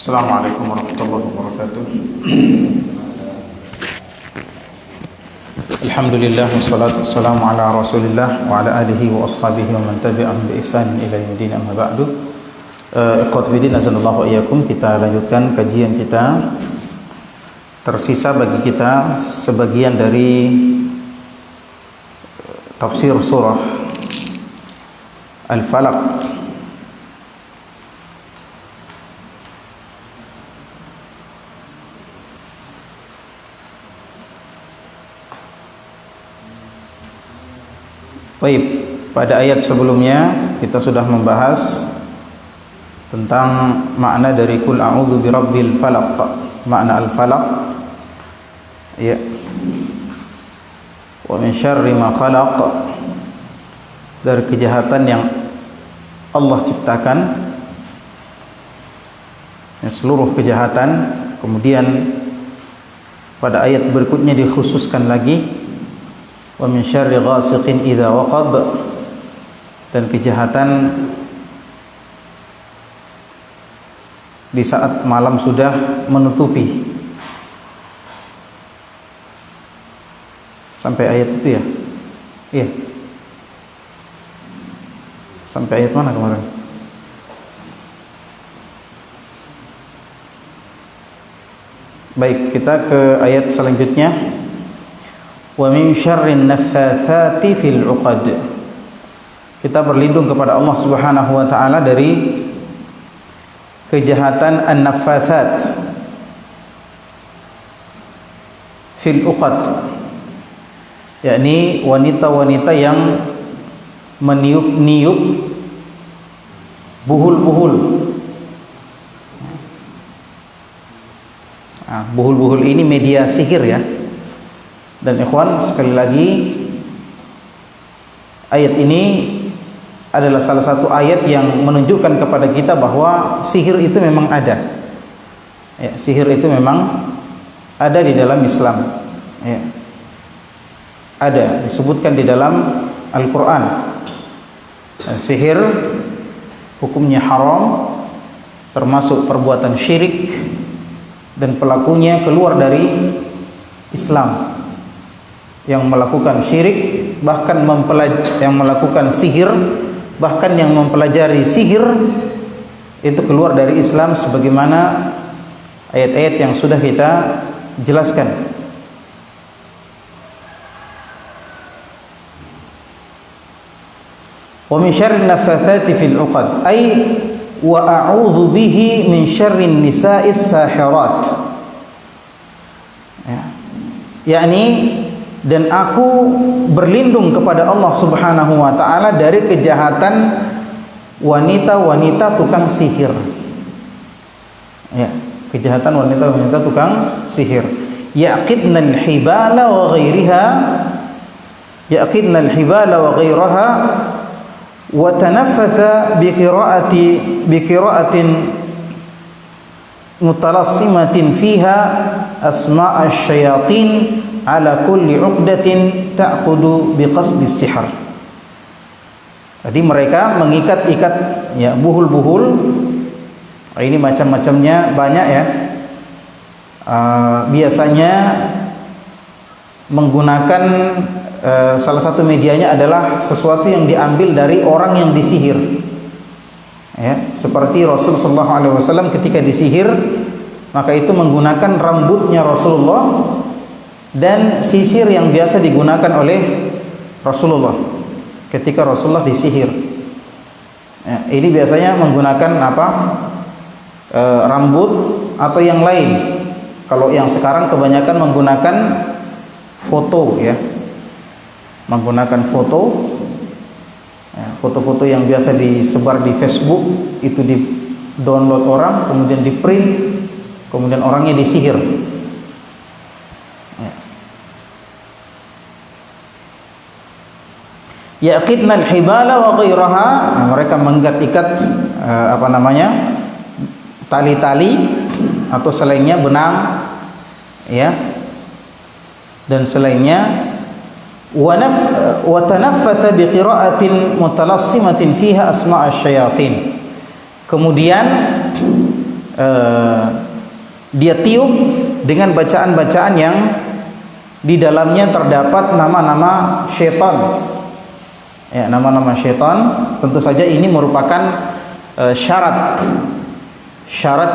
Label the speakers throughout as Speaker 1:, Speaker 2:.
Speaker 1: Assalamualaikum warahmatullahi wabarakatuh. Alhamdulillah wassalatu wassalamu ala Rasulillah wa ala alihi wa ashabihi wa man tabi'ahum bi ihsan ila yaumil amma ba'du. Ikhwat fillah azanallahu wa iyyakum, kita lanjutkan kajian kita. Tersisa bagi kita sebagian dari tafsir surah Al-Falaq. Baik, pada ayat sebelumnya kita sudah membahas tentang makna dari Qul a'udzu birabbil falaq. Makna al-falaq ya, wa min syarri ma khalaq, dari kejahatan yang Allah ciptakan, ya, seluruh kejahatan. Kemudian pada ayat berikutnya dikhususkan lagi wa min syarri ghasiqin idza waqab, dan kejahatan di saat malam sudah menutupi. Sampai ayat itu ya? Iya. Sampai ayat mana kemarin? Baik, kita ke ayat selanjutnya. Wa min syarrin naffatsati fil 'uqad. Kita berlindung kepada Allah Subhanahu wa taala dari kejahatan an-naffatsat fil 'uqad, yakni wanita-wanita yang meniup-niup buhul-buhul. Buhul-buhul ini media sihir ya. Dan ikhwan, sekali lagi, ayat ini adalah salah satu ayat yang menunjukkan kepada kita bahwa sihir itu memang ada. Ya, sihir itu memang ada di dalam Islam. Ya. Ada, disebutkan di dalam Al-Quran. Sihir hukumnya haram, termasuk perbuatan syirik, dan pelakunya keluar dari Islam. Yang melakukan syirik, bahkan yang melakukan sihir, bahkan yang mempelajari sihir, itu keluar dari Islam, sebagaimana ayat-ayat yang sudah kita jelaskan. Wa min syarrin naffatsati fil 'uqad, ay wa a'udzu bihi min syarrin nisa'is sahirat. Ya. Yakni, dan aku berlindung kepada Allah Subhanahu wa taala dari kejahatan wanita-wanita tukang sihir. Ya, kejahatan wanita-wanita tukang sihir. Yaqidnal hibala wa ghairiha, yaqidnal hibala wa ghairaha, wa tanaffatha bi qira'atin mutalassimatin fiha asma' asy-syayatin ala kulli 'uqdatin ta'qudu biqasdis sihr. Jadi mereka mengikat-ikat ya buhul-buhul. Ini macam-macamnya banyak ya. Biasanya menggunakan salah satu medianya adalah sesuatu yang diambil dari orang yang disihir. Ya, seperti Rasul sallallahu alaihi wasallam ketika disihir, maka itu menggunakan rambutnya Rasulullah dan sisir yang biasa digunakan oleh Rasulullah ketika Rasulullah disihir. Ya, ini biasanya menggunakan apa? Rambut atau yang lain. Kalau yang sekarang kebanyakan menggunakan foto ya, menggunakan foto. Ya, foto-foto yang biasa disebar di Facebook itu di-download orang, kemudian di-print, kemudian orangnya disihir. Yaqidnal hibala wa ghairaha, mereka mengikat-ikat tali-tali atau selainnya, benang ya, dan selainnya. Wa tanaffatha bi qira'atin mutalassimatin fiha asma' asy-syayatin. Kemudian dia tiup dengan bacaan-bacaan yang di dalamnya terdapat nama-nama syaitan. Ya, nama-nama syaitan. Tentu saja ini merupakan syarat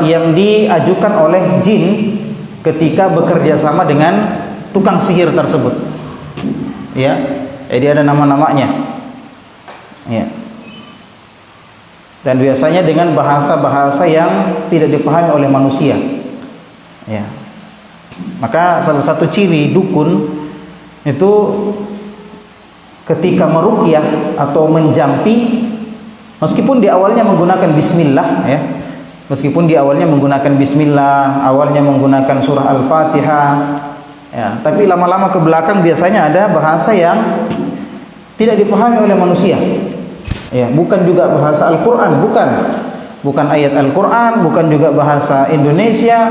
Speaker 1: yang diajukan oleh jin ketika bekerja sama dengan tukang sihir tersebut. Ya, jadi ada nama-namanya. Ya. Dan biasanya dengan bahasa-bahasa yang tidak dipahami oleh manusia. Ya. Maka salah satu ciri dukun itu ketika meruqyah atau menjampi, meskipun di awalnya menggunakan bismillah, ya, meskipun di awalnya menggunakan bismillah, awalnya menggunakan surah Al-Fatihah, ya, tapi lama-lama ke belakang biasanya ada bahasa yang tidak dipahami oleh manusia. Ya, bukan juga bahasa Al-Quran, bukan ayat Al-Quran, bukan juga bahasa Indonesia,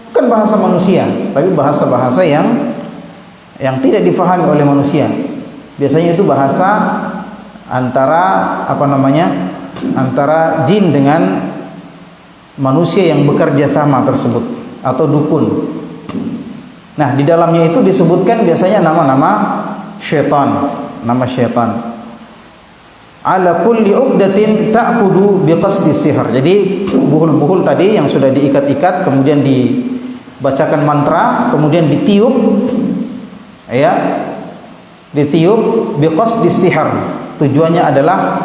Speaker 1: bukan bahasa manusia, tapi bahasa-bahasa yang tidak difahami oleh manusia. Biasanya itu bahasa antara antara jin dengan manusia yang bekerja sama tersebut, atau dukun. Nah, di dalamnya itu disebutkan biasanya nama-nama syaitan, nama syaitan. Ala kulli uqdatin ta'qudu biqasdi sihir. Jadi buhul-buhul tadi yang sudah diikat-ikat, kemudian dibacakan mantra, kemudian ditiup, ya, ditiup biqasdi sihir. Tujuannya adalah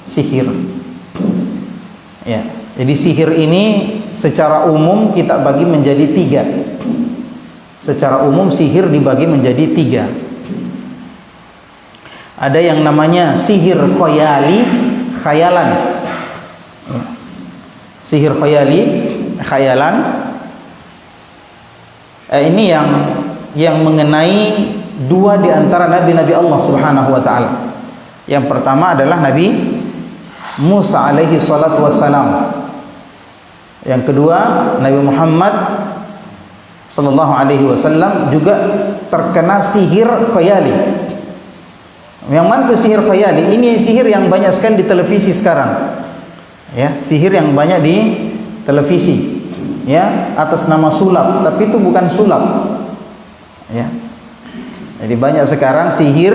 Speaker 1: sihir. Ya, jadi sihir ini secara umum kita bagi menjadi 3. Secara umum sihir dibagi menjadi 3. Ada yang namanya sihir khayali, khayalan. Ya. Sihir khayali, khayalan. Ini yang mengenai 2 di antara nabi-nabi Allah Subhanahu wa taala. Yang pertama adalah Nabi Musa alaihi salatu wassalam. Yang kedua Nabi Muhammad sallallahu alaihi wasallam juga terkena sihir khayali. Yang mana itu sihir khayali? Ini sihir yang banyak sekali di televisi sekarang. Ya, sihir yang banyak di televisi. Ya, atas nama sulap, tapi itu bukan sulap. Ya. Jadi banyak sekarang sihir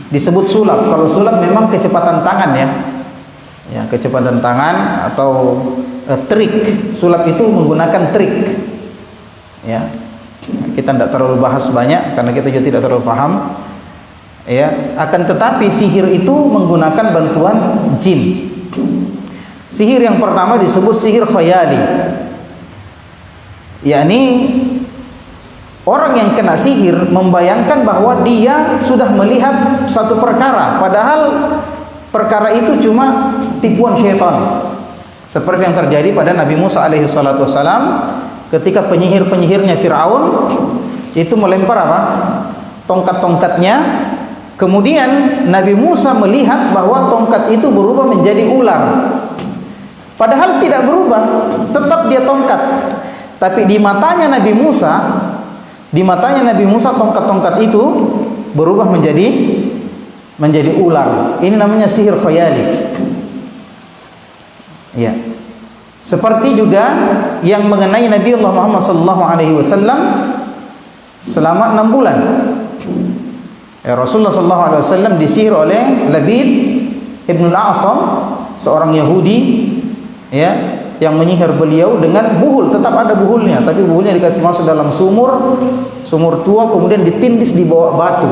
Speaker 1: disebut sulap. Kalau sulap memang kecepatan tangan, ya. Ya, kecepatan tangan atau trik. Sulap itu menggunakan trik. Ya. Kita tidak terlalu bahas banyak karena kita juga tidak terlalu paham. Ya, akan tetapi sihir itu menggunakan bantuan jin. Sihir yang pertama disebut sihir khayali. Yakni orang yang kena sihir membayangkan bahwa dia sudah melihat satu perkara, padahal perkara itu cuma tipuan syaitan. Seperti yang terjadi pada Nabi Musa alaihi salatu wassalam ketika penyihir-penyihirnya Fir'aun itu melempar tongkat-tongkatnya. Kemudian Nabi Musa melihat bahwa tongkat itu berubah menjadi ular. Padahal tidak berubah, tetap dia tongkat. Tapi di matanya Nabi Musa tongkat-tongkat itu berubah menjadi ular. Ini namanya sihir khayali. Ya. Seperti juga yang mengenai Nabi Allah Muhammad sallallahu alaihi wasallam selama 6 bulan. Ya, Rasulullah sallallahu alaihi wasallam disihir oleh Labid Ibn al-A'sam, seorang Yahudi, ya, yang menyihir beliau dengan buhul. Tetap ada buhulnya, tapi buhulnya dikasih masuk dalam sumur tua, kemudian ditindis di bawah batu.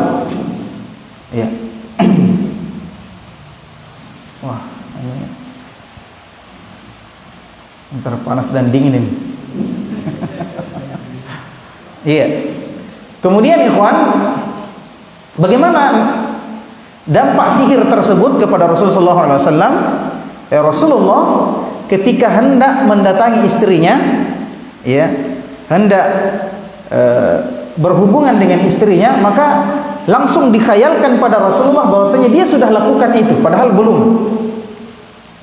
Speaker 1: Ya. Wah, ini antara panas dan dingin ini. Iya. Kemudian ikhwan, bagaimana dampak sihir tersebut kepada Rasulullah SAW? Rasulullah ketika hendak mendatangi istrinya, ya, hendak berhubungan dengan istrinya, maka langsung dikhayalkan pada Rasulullah bahwasanya dia sudah lakukan itu, padahal belum.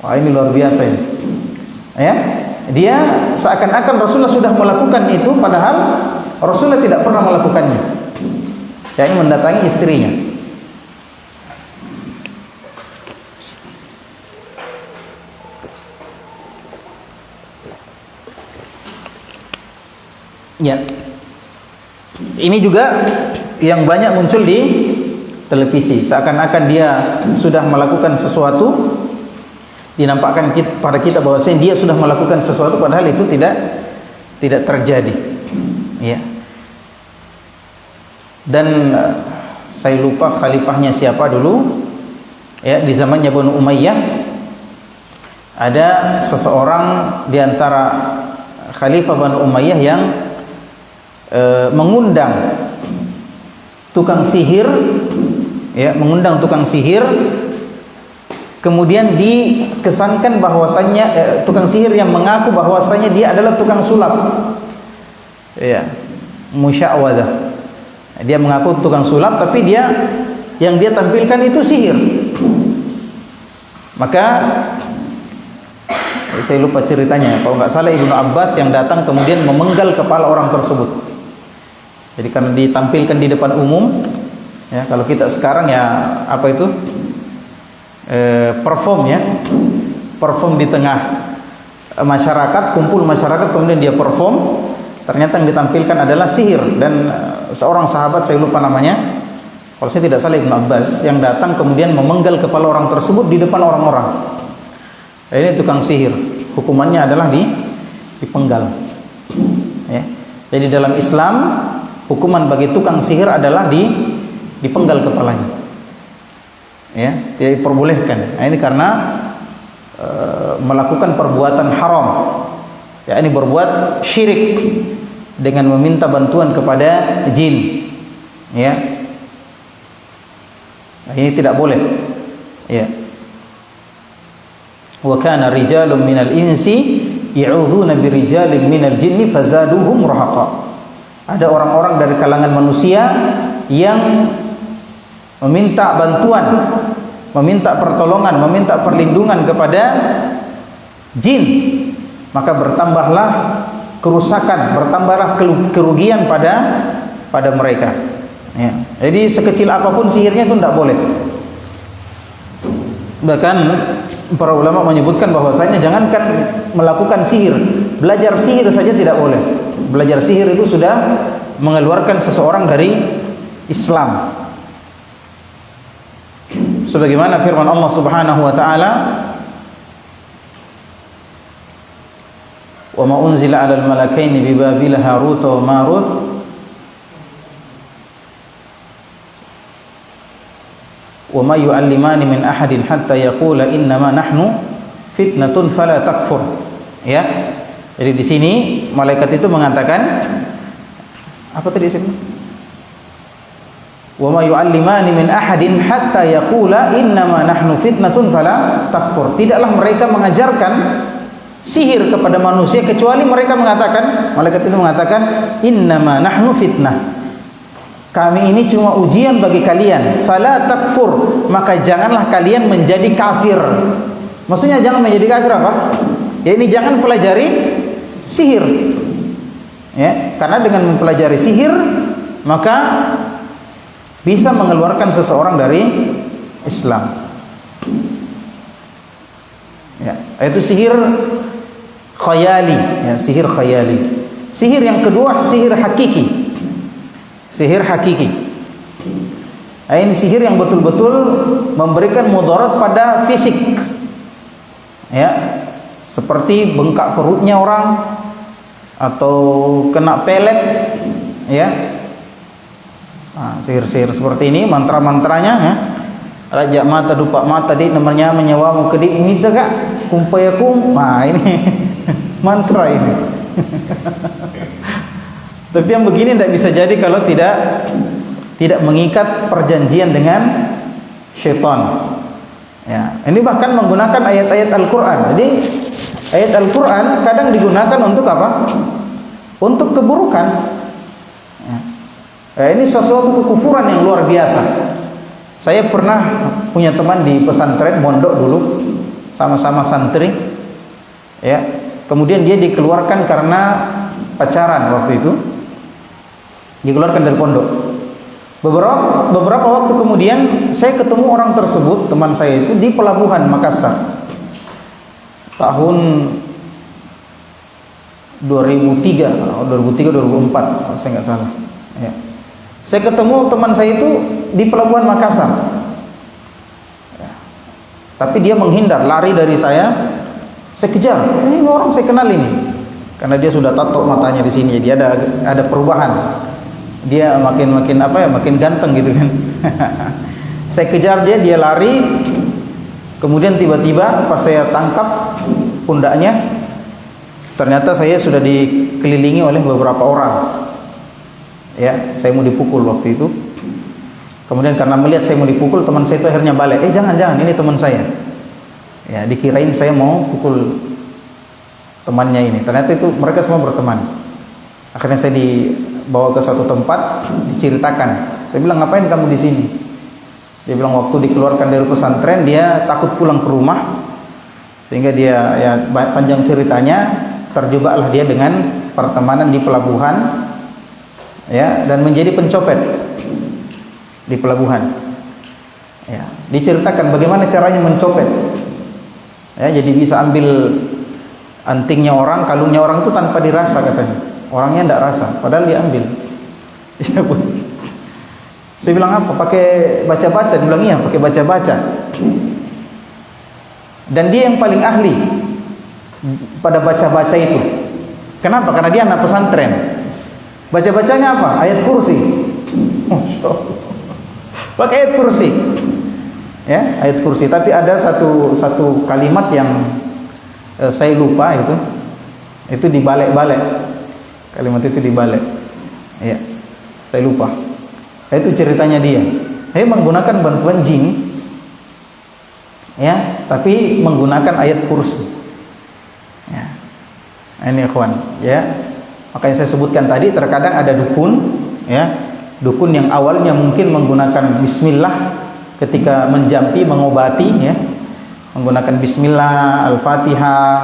Speaker 1: Wah, ini luar biasa ini. Ya, dia seakan-akan Rasulullah sudah melakukan itu, padahal Rasulullah tidak pernah melakukannya. Ya, ini mendatangi istrinya. Ya. Ini juga yang banyak muncul di televisi, seakan-akan dia sudah melakukan sesuatu, dinampakkan pada kita bahwasanya dia sudah melakukan sesuatu, padahal itu tidak terjadi. Ya. Dan saya lupa khalifahnya siapa dulu. Ya, di zamannya Banu Umayyah ada seseorang di antara khalifah Banu Umayyah yang mengundang tukang sihir, ya, mengundang tukang sihir, kemudian dikesankan bahwasannya tukang sihir yang mengaku bahwasanya dia adalah tukang sulap, ya, musya'wadah. Dia mengaku tukang sulap, tapi yang dia tampilkan itu sihir. Maka saya lupa ceritanya, kalau nggak salah Ibnu Abbas yang datang kemudian memenggal kepala orang tersebut. Jadi karena ditampilkan di depan umum, ya, kalau kita sekarang ya apa itu perform, ya, perform di tengah masyarakat, kumpul masyarakat, kemudian dia perform, ternyata yang ditampilkan adalah sihir. Dan seorang sahabat, saya lupa namanya, kalau saya tidak salah Ibnu Abbas, yang datang kemudian memenggal kepala orang tersebut di depan orang-orang. Ini tukang sihir, hukumannya adalah dipenggal. Ya. Jadi dalam Islam hukuman bagi tukang sihir adalah dipenggal kepalanya. Ya, tidak diperbolehkan. Nah, ini karena melakukan perbuatan haram. Ya, ini berbuat syirik dengan meminta bantuan kepada jin. Ya. Nah, ini tidak boleh. Ya. Wa kana rijalun minal insi ya'udzuuna birijalin minal jinni fazaduhum rahaqa. Ada orang-orang dari kalangan manusia yang meminta bantuan, meminta pertolongan, meminta perlindungan kepada jin, maka bertambahlah kerusakan, bertambahlah kerugian pada mereka. Ya. Jadi sekecil apapun sihirnya itu tidak boleh. Bahkan para ulama menyebutkan bahwasanya jangankan melakukan sihir, belajar sihir saja tidak boleh. Belajar sihir itu sudah mengeluarkan seseorang dari Islam. Sebagaimana firman Allah Subhanahu wa taala, "Wa ma unzila 'alal malakaini bi Babil Harut wa Marut wa ma yu'allimani min ahadin hatta yaqula innama nahnu fitnatun fala takfur." Ya. Jadi di sini malaikat itu mengatakan apa tadi sini? Wa ma yu'allimani min ahadin hatta yaqula innama nahnu fitnatun fala takfur. Tidaklah mereka mengajarkan sihir kepada manusia kecuali mereka mengatakan, malaikat itu mengatakan, innama nahnu fitnah. Kami ini cuma ujian bagi kalian. Fala takfur, maka janganlah kalian menjadi kafir. Maksudnya jangan menjadi kafir apa? Ya, ini jangan pelajari sihir. Ya, karena dengan mempelajari sihir maka bisa mengeluarkan seseorang dari Islam. Ya, itu sihir khayali, ya, sihir khayali. Sihir yang kedua sihir hakiki. Sihir hakiki. Nah, ini sihir yang betul-betul memberikan mudarat pada fisik. Ya, seperti bengkak perutnya orang atau kena pelet, ya. Nah, sihir-sihir seperti ini, mantra-mantranya, ya. Raja mata dupa mata di namanya menyewamu kedik minta kak kumpayakum. Nah, ini mantra ini. Tapi yang begini tidak bisa jadi kalau tidak mengikat perjanjian dengan syaitan. Ya, ini bahkan menggunakan ayat-ayat Al-Qur'an. Jadi ayat Al-Qur'an kadang digunakan untuk apa? Untuk keburukan. Ya, ini sesuatu kekufuran yang luar biasa. Saya pernah punya teman di pesantren mondok dulu, sama-sama santri. Ya, kemudian dia dikeluarkan karena pacaran waktu itu. Dikeluarkan dari pondok. Beberapa waktu kemudian saya ketemu orang tersebut, teman saya itu di pelabuhan Makassar. Tahun 2003 2004 kalau saya nggak salah ya. Saya ketemu teman saya itu di pelabuhan Makassar ya. Tapi dia menghindar, lari dari saya kejar, ini orang saya kenal ini, karena dia sudah tato matanya di sini, jadi ada perubahan, dia makin makin ganteng gitu kan. Saya kejar dia lari, kemudian tiba-tiba pas saya tangkap pundaknya, ternyata saya sudah dikelilingi oleh beberapa orang. Ya, saya mau dipukul waktu itu. Kemudian karena melihat saya mau dipukul, teman saya itu akhirnya balik. Jangan, ini teman saya. Ya, dikirain saya mau pukul temannya ini. Ternyata itu mereka semua berteman. Akhirnya saya dibawa ke satu tempat, diceritakan. Saya bilang, ngapain kamu di sini? Dia bilang waktu dikeluarkan dari pesantren dia takut pulang ke rumah, sehingga dia ya panjang ceritanya terjebaklah dia dengan pertemanan di pelabuhan, ya, dan menjadi pencopet di pelabuhan. Ya, diceritakan bagaimana caranya mencopet. Ya, jadi bisa ambil antingnya orang, kalungnya orang itu tanpa dirasa katanya. Orangnya tidak rasa, padahal dia ambil. Ya, Bu. Saya bilang apa? Pakai baca-baca. Dia bilang iya, pakai baca-baca. Dan dia yang paling ahli pada baca-baca itu. Kenapa? Karena dia anak pesantren. Baca-bacanya apa? Ayat kursi. Pakai ayat kursi. Ya, ayat kursi. Tapi ada satu kalimat yang saya lupa itu. Itu dibalik-balik. Kalimat itu dibalik. Ya, saya lupa. Itu ceritanya dia. Saya menggunakan bantuan jin, ya, tapi menggunakan ayat kursi. Ya, ini ikhwan, ya. Makanya saya sebutkan tadi, terkadang ada dukun, ya, dukun yang awalnya mungkin menggunakan Bismillah ketika menjampi, mengobati, ya, menggunakan Bismillah, Al-Fatihah,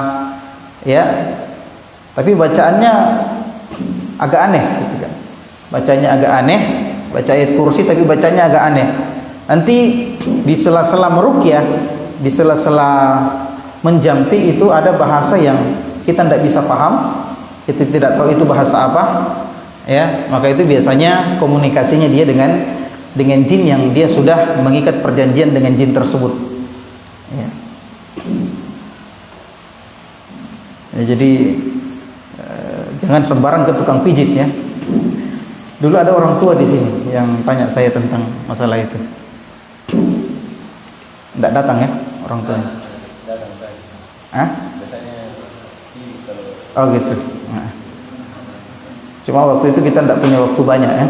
Speaker 1: ya, tapi bacaannya agak aneh, gitu kan? Bacanya agak aneh. Baca ayat kursi tapi bacanya agak aneh. Nanti di sela-sela meruqyah, di sela-sela menjampi itu ada bahasa yang kita tidak bisa paham, kita tidak tahu itu bahasa apa, ya. Maka itu biasanya komunikasinya dia dengan jin yang dia sudah mengikat perjanjian dengan jin tersebut. Ya. Ya, jadi jangan sembarang ke tukang pijit, ya. Dulu ada orang tua di sini yang tanya saya tentang masalah itu. Tidak datang ya orang tuanya? Hah? Oh gitu. Nah. Cuma waktu itu kita tidak punya waktu banyak, ya.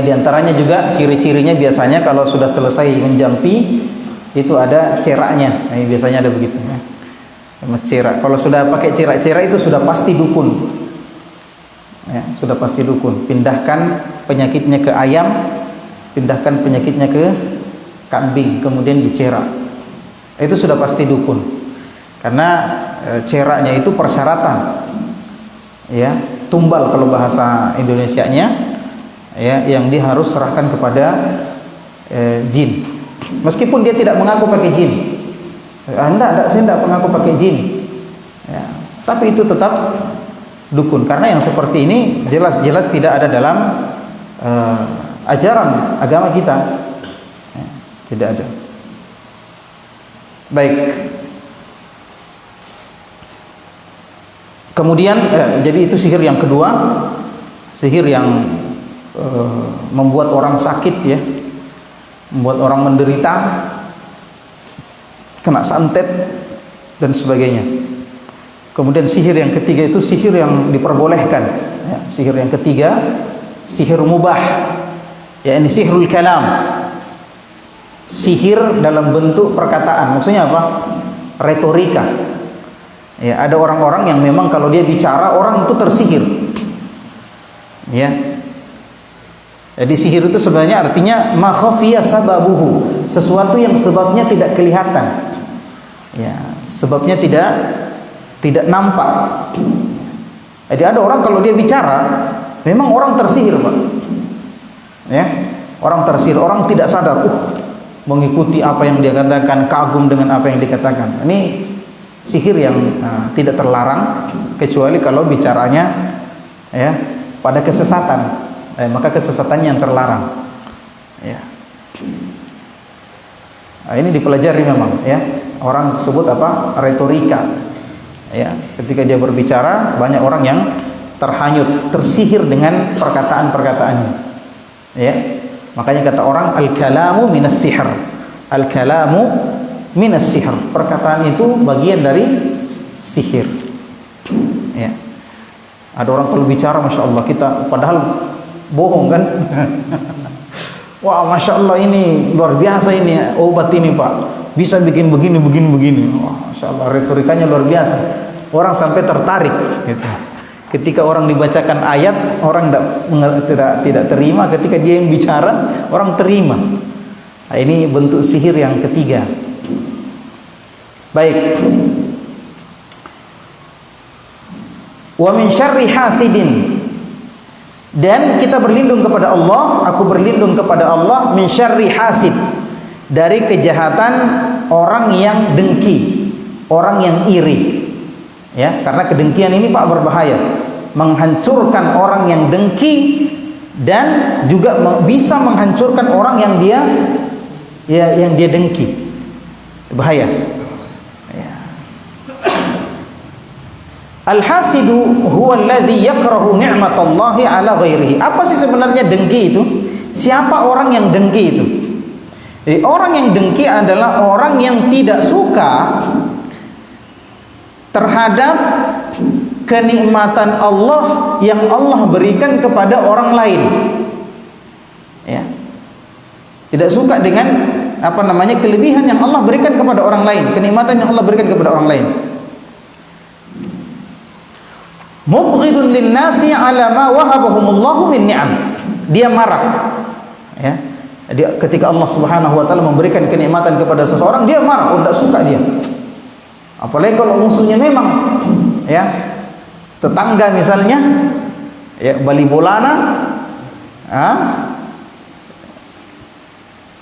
Speaker 1: Di antaranya juga ciri-cirinya biasanya kalau sudah selesai menjampi itu ada ceraknya. Biasanya ada begitu. Ya. Cerak. Kalau sudah pakai cerak-cerak itu sudah pasti dukun. Ya, sudah pasti dukun. Pindahkan penyakitnya ke ayam, pindahkan penyakitnya ke kambing, kemudian dicerak. Itu sudah pasti dukun. Karena ceraknya itu persyaratan. Ya, tumbal kalau bahasa Indonesianya, ya, yang dia harus serahkan kepada jin. Meskipun dia tidak mengaku pakai jin. Saya tidak mengaku pakai jin. Ya, tapi itu tetap dukun, karena yang seperti ini jelas-jelas tidak ada dalam ajaran agama kita, ya, tidak ada. Baik. Kemudian jadi itu sihir yang kedua, sihir yang membuat orang sakit, ya, membuat orang menderita, kena santet dan sebagainya. Kemudian sihir yang ketiga itu sihir yang diperbolehkan, ya, sihir yang ketiga sihir mubah, ya, ini sihirul kalam, sihir dalam bentuk perkataan. Maksudnya apa? Retorika. Ya, ada orang-orang yang memang kalau dia bicara orang itu tersihir, ya. Jadi sihir itu sebenarnya artinya ma khafiya sababuhu, sesuatu yang sebabnya tidak kelihatan, ya, sebabnya tidak nampak. Jadi ada orang kalau dia bicara memang orang tersihir, Pak. Ya, orang tersihir, orang tidak sadar, mengikuti apa yang dia katakan, kagum dengan apa yang dikatakan. Ini sihir yang tidak terlarang kecuali kalau bicaranya ya pada kesesatan, maka kesesatannya yang terlarang. Ya. Ini dipelajari memang ya. Orang sebut apa? Retorika. Ya, ketika dia berbicara banyak orang yang terhanyut, tersihir dengan perkataan-perkataannya. Ya. Makanya kata orang al-kalamu minas sihr. Al-kalamu minas sihr. Perkataan itu bagian dari sihir. Ya. Ada orang kalau bicara Masya Allah kita padahal bohong kan. Wah Masya Allah ini luar biasa ini obat ini Pak, bisa bikin begini. Wah, Masya Allah retorikanya luar biasa. Orang sampai tertarik gitu. Ketika orang dibacakan ayat, orang tidak terima. Ketika dia yang bicara, orang terima. Nah, ini bentuk sihir yang ketiga. Baik. Wa min syarri hasidin. Dan kita berlindung kepada Allah, aku berlindung kepada Allah min syarri hasid, dari kejahatan orang yang dengki, orang yang iri. Ya, karena kedengkian ini Pak berbahaya, menghancurkan orang yang dengki dan juga bisa menghancurkan orang yang dia dengki. Bahaya. Ya. Al-hasidu huwa alladhi yakrahu ni'matallahi ala ghairihi. Apa sih sebenarnya dengki itu? Siapa orang yang dengki itu? Jadi orang yang dengki adalah orang yang tidak suka terhadap kenikmatan Allah yang Allah berikan kepada orang lain. Ya. Tidak suka dengan kelebihan yang Allah berikan kepada orang lain, kenikmatan yang Allah berikan kepada orang lain. Mubghidun linnasi ala ma wahabahumullahu min ni'am. Dia marah. Ya. Dia ketika Allah Subhanahu wa taala memberikan kenikmatan kepada seseorang, dia marah, tidak suka dia. Apalagi kalau musuhnya memang ya tetangga misalnya ya bali bolana,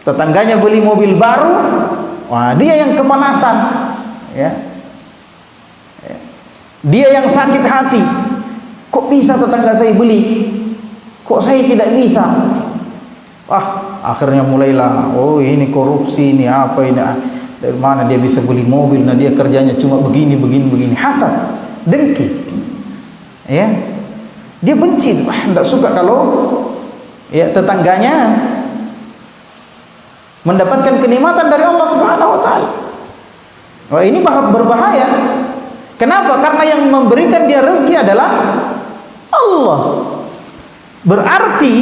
Speaker 1: tetangganya beli mobil baru, wah dia yang kepanasan, ya. Dia yang sakit hati. Kok bisa tetangga saya beli? Kok saya tidak bisa? Akhirnya mulailah, oh ini korupsi, ini apa ini? Dari mana dia bisa beli mobil? Nah dia kerjanya cuma begini. Hasad, dengki. Ya. Dia benci, tidak suka kalau ya tetangganya mendapatkan kenikmatan dari Allah Subhanahu wa taala. Wah, ini berbahaya. Kenapa? Karena yang memberikan dia rezeki adalah Allah. Berarti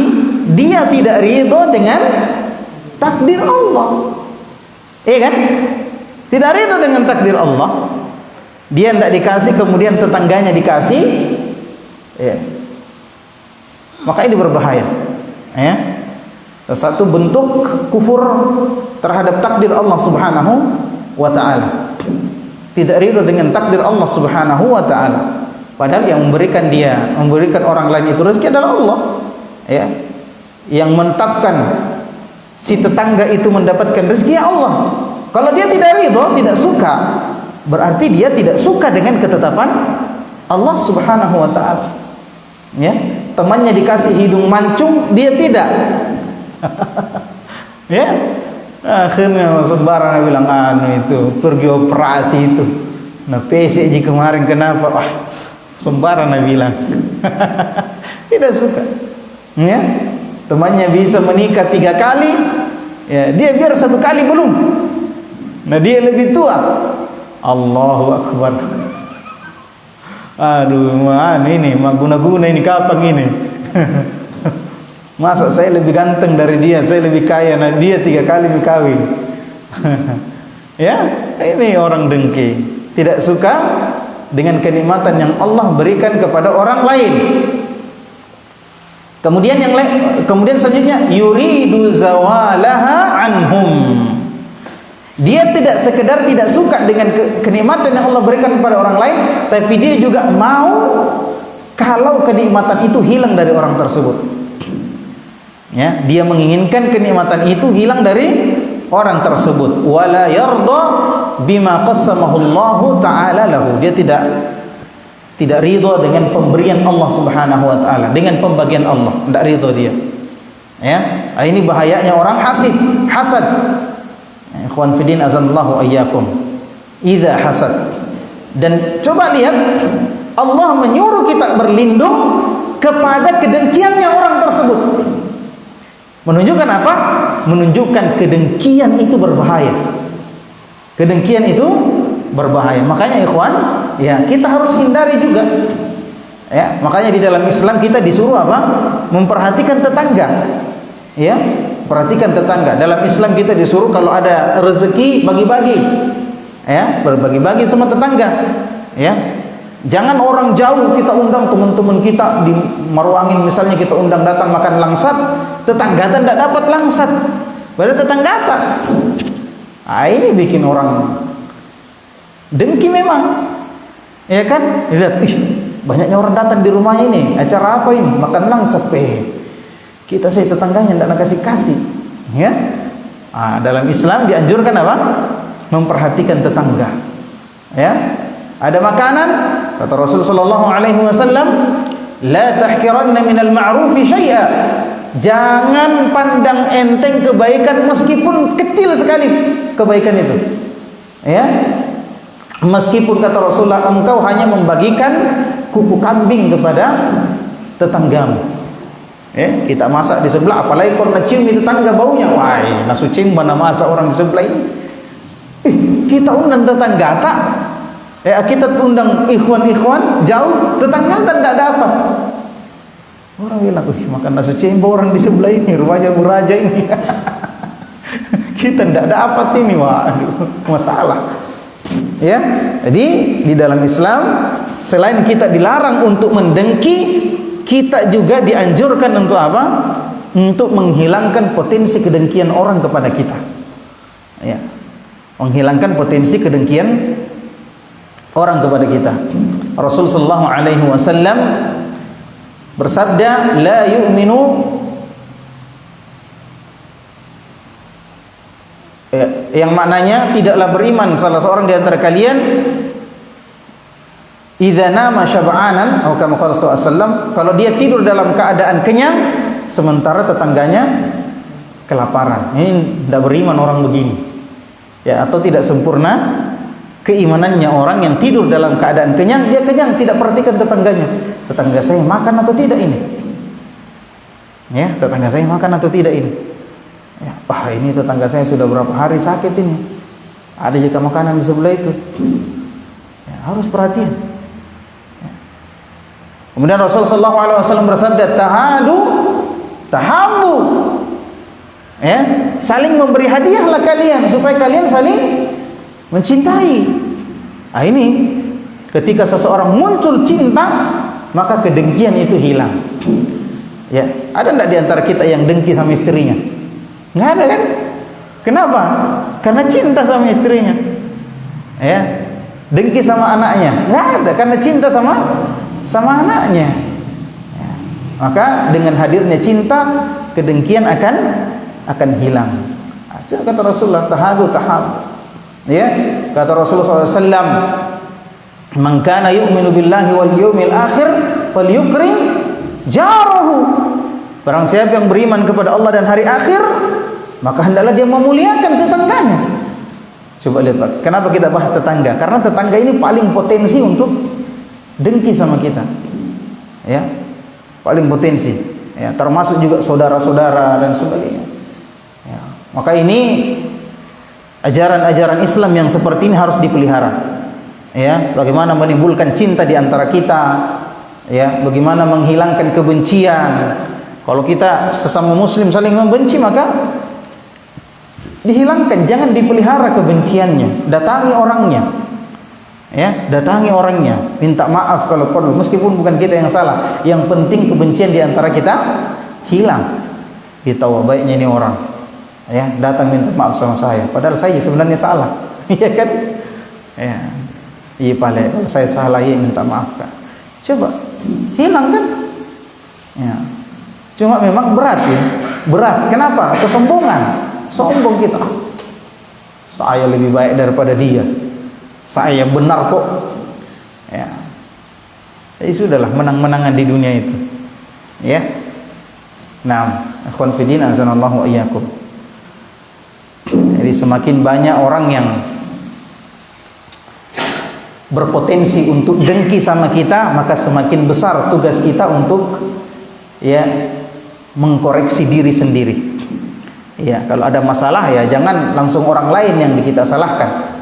Speaker 1: dia tidak ridho dengan takdir Allah. Iya kan? Tidak ridho dengan takdir Allah. Dia tidak dikasih, kemudian tetangganya dikasih. Ya. Maka ini berbahaya. Ya. Satu bentuk kufur terhadap takdir Allah Subhanahu wa ta'ala. Tidak ridho dengan takdir Allah Subhanahu wa ta'ala. Padahal yang memberikan orang lain itu rezeki adalah Allah. Ya. Yang menetapkan si tetangga itu mendapatkan rezeki Allah. Kalau dia tidak ridho, tidak suka, berarti dia tidak suka dengan ketetapan Allah Subhanahu wa ta'ala. Ya. Temannya dikasih hidung mancung, dia tidak. Ya. Akhirnya sembarang bilang itu pergi operasi itu. Nah PSJ kemarin kenapa? Sembarang bilang. Tidak suka. Ya. Temannya bisa menikah 3 kali, ya, dia biar 1 kali belum. Nah dia lebih tua. Allahu Akbar. Aduh, ini guna-guna ini kapan ini? Masa saya lebih ganteng dari dia, saya lebih kaya, nah dia 3 kali kawin. Ya, ini orang dengki, tidak suka dengan kenikmatan yang Allah berikan kepada orang lain. Kemudian kemudian selanjutnya yuridu zawalaha anhum. Dia tidak sekedar tidak suka dengan kenikmatan yang Allah berikan kepada orang lain, tapi dia juga mau kalau kenikmatan itu hilang dari orang tersebut. Ya, dia menginginkan kenikmatan itu hilang dari orang tersebut. Wala yarda bima qassamahu Allah taala lahu. Dia tidak ridha dengan pemberian Allah Subhanahu wa taala, dengan pembagian Allah, tidak ridha dia. Ya, ini bahayanya orang hasad. Ikhwan fillah azallahu ayyakum. Idza hasad. Dan coba lihat, Allah menyuruh kita berlindung kepada kedengkiannya orang tersebut. Menunjukkan apa? Menunjukkan kedengkian itu berbahaya. Kedengkian itu berbahaya. Makanya ikhwan, ya kita harus hindari juga. Ya, makanya di dalam Islam kita disuruh apa? Memperhatikan tetangga. Ya, perhatikan tetangga. Dalam Islam kita disuruh kalau ada rezeki bagi-bagi. Ya, berbagi-bagi sama tetangga. Ya. Jangan orang jauh kita undang teman-teman kita di Marwangin misalnya, kita undang datang makan langsat, tetangga tidak dapat langsat. Padahal tetangga tak. Ini bikin orang dengki memang. Ya kan? Lihat, banyaknya orang datang di rumah ini. Acara apa ini? Makan langsat. Kita tetangganya tidak kasih. Ya. Dalam Islam dianjurkan apa? Memperhatikan tetangga. Ya. Ada makanan, kata Rasul sallallahu alaihi wasallam, la tahqiranna minal ma'rufi syai'a. Jangan pandang enteng kebaikan meskipun kecil sekali kebaikan itu. Ya. Meskipun kata Rasulullah engkau hanya membagikan kuku kambing kepada tetanggamu. Kita masak di sebelah, apalagi kalau cium di tetangga baunya, wah, nasu cium mana masak orang di sebelah ini. Kita undang tetangga tak? Kita undang ikhwan jauh, tetangga tidak dapat. Orang bilang, makan nasi cembo orang di sebelah ini, rumahnya Bu Raja ini. Kita tidak dapat ini, waduh, masalah. Ya, jadi di dalam Islam selain kita dilarang untuk mendengki, kita juga dianjurkan untuk apa? Untuk menghilangkan potensi kedengkian orang kepada kita. Ya, menghilangkan potensi kedengkian orang kepada kita. Rasul sallallahu alaihi wasallam bersabda, la yu'minu, yang maknanya tidaklah beriman salah seorang di antara kalian idza nama syab'anan, atau kama qala sallallahu alaihi wasallam, kalau dia tidur dalam keadaan kenyang sementara tetangganya kelaparan. Ini tidak beriman orang begini. Ya, atau tidak sempurna keimanannya orang yang tidur dalam keadaan kenyang, dia kenyang tidak perhatikan tetangganya. Tetangga saya makan atau tidak ini? Ya, tetangga saya makan atau tidak ini? Ya, ini tetangga saya sudah berapa hari sakit ini. Ada juga makanan di sebelah itu. Ya, harus perhatian. Ya. Kemudian Rasulullah SAW bersabda, tahabu. Ya, saling memberi hadiahlah kalian supaya kalian saling mencintai. Ini ketika seseorang muncul cinta, maka kedengkian itu hilang. Ya, ada enggak di antara kita yang dengki sama istrinya? Enggak ada kan? Kenapa? Karena cinta sama istrinya. Ya, dengki sama anaknya? Enggak ada, karena cinta sama anaknya. Ya. Maka dengan hadirnya cinta, kedengkian akan hilang. Kata Rasulullah, tahadu. Ya, kata Rasulullah SAW, man kana yu'minu billahi wal yawmil akhir falyukrim jarahu. Barang siapa yang beriman kepada Allah dan hari akhir, maka hendaklah dia memuliakan tetangganya. Coba lihat Pak, kenapa kita bahas tetangga? Karena tetangga ini paling potensi untuk dengki sama kita. Ya, paling potensi. Ya, termasuk juga saudara-saudara dan sebagainya. Ya, maka ini ajaran-ajaran Islam yang seperti ini harus dipelihara. Ya, bagaimana menimbulkan cinta di antara kita, ya, bagaimana menghilangkan kebencian. Kalau kita sesama muslim saling membenci, maka dihilangkan, jangan dipelihara kebenciannya. Datangi orangnya. Ya, datangi orangnya, minta maaf kalau perlu, meskipun bukan kita yang salah. Yang penting kebencian di antara kita hilang. Kita baiknya ini orang. Ya, datang minta maaf sama saya, padahal saya sebenarnya salah. Iya kan? Ya. Iya pale, kalau saya salah ya minta maaf kan. Coba hilang kan? Ya. Cuma memang berat ya. Berat. Kenapa? Kesombongan. Sombong kita. Saya lebih baik daripada dia. Saya benar kok. Ya. Jadi sudahlah, menang-menangan di dunia itu. Ya. Nah, akhwan fillah azanallahu wa iyyakum. Jadi semakin banyak orang yang berpotensi untuk dengki sama kita, maka semakin besar tugas kita untuk ya mengkoreksi diri sendiri. Ya, kalau ada masalah ya jangan langsung orang lain yang kita salahkan.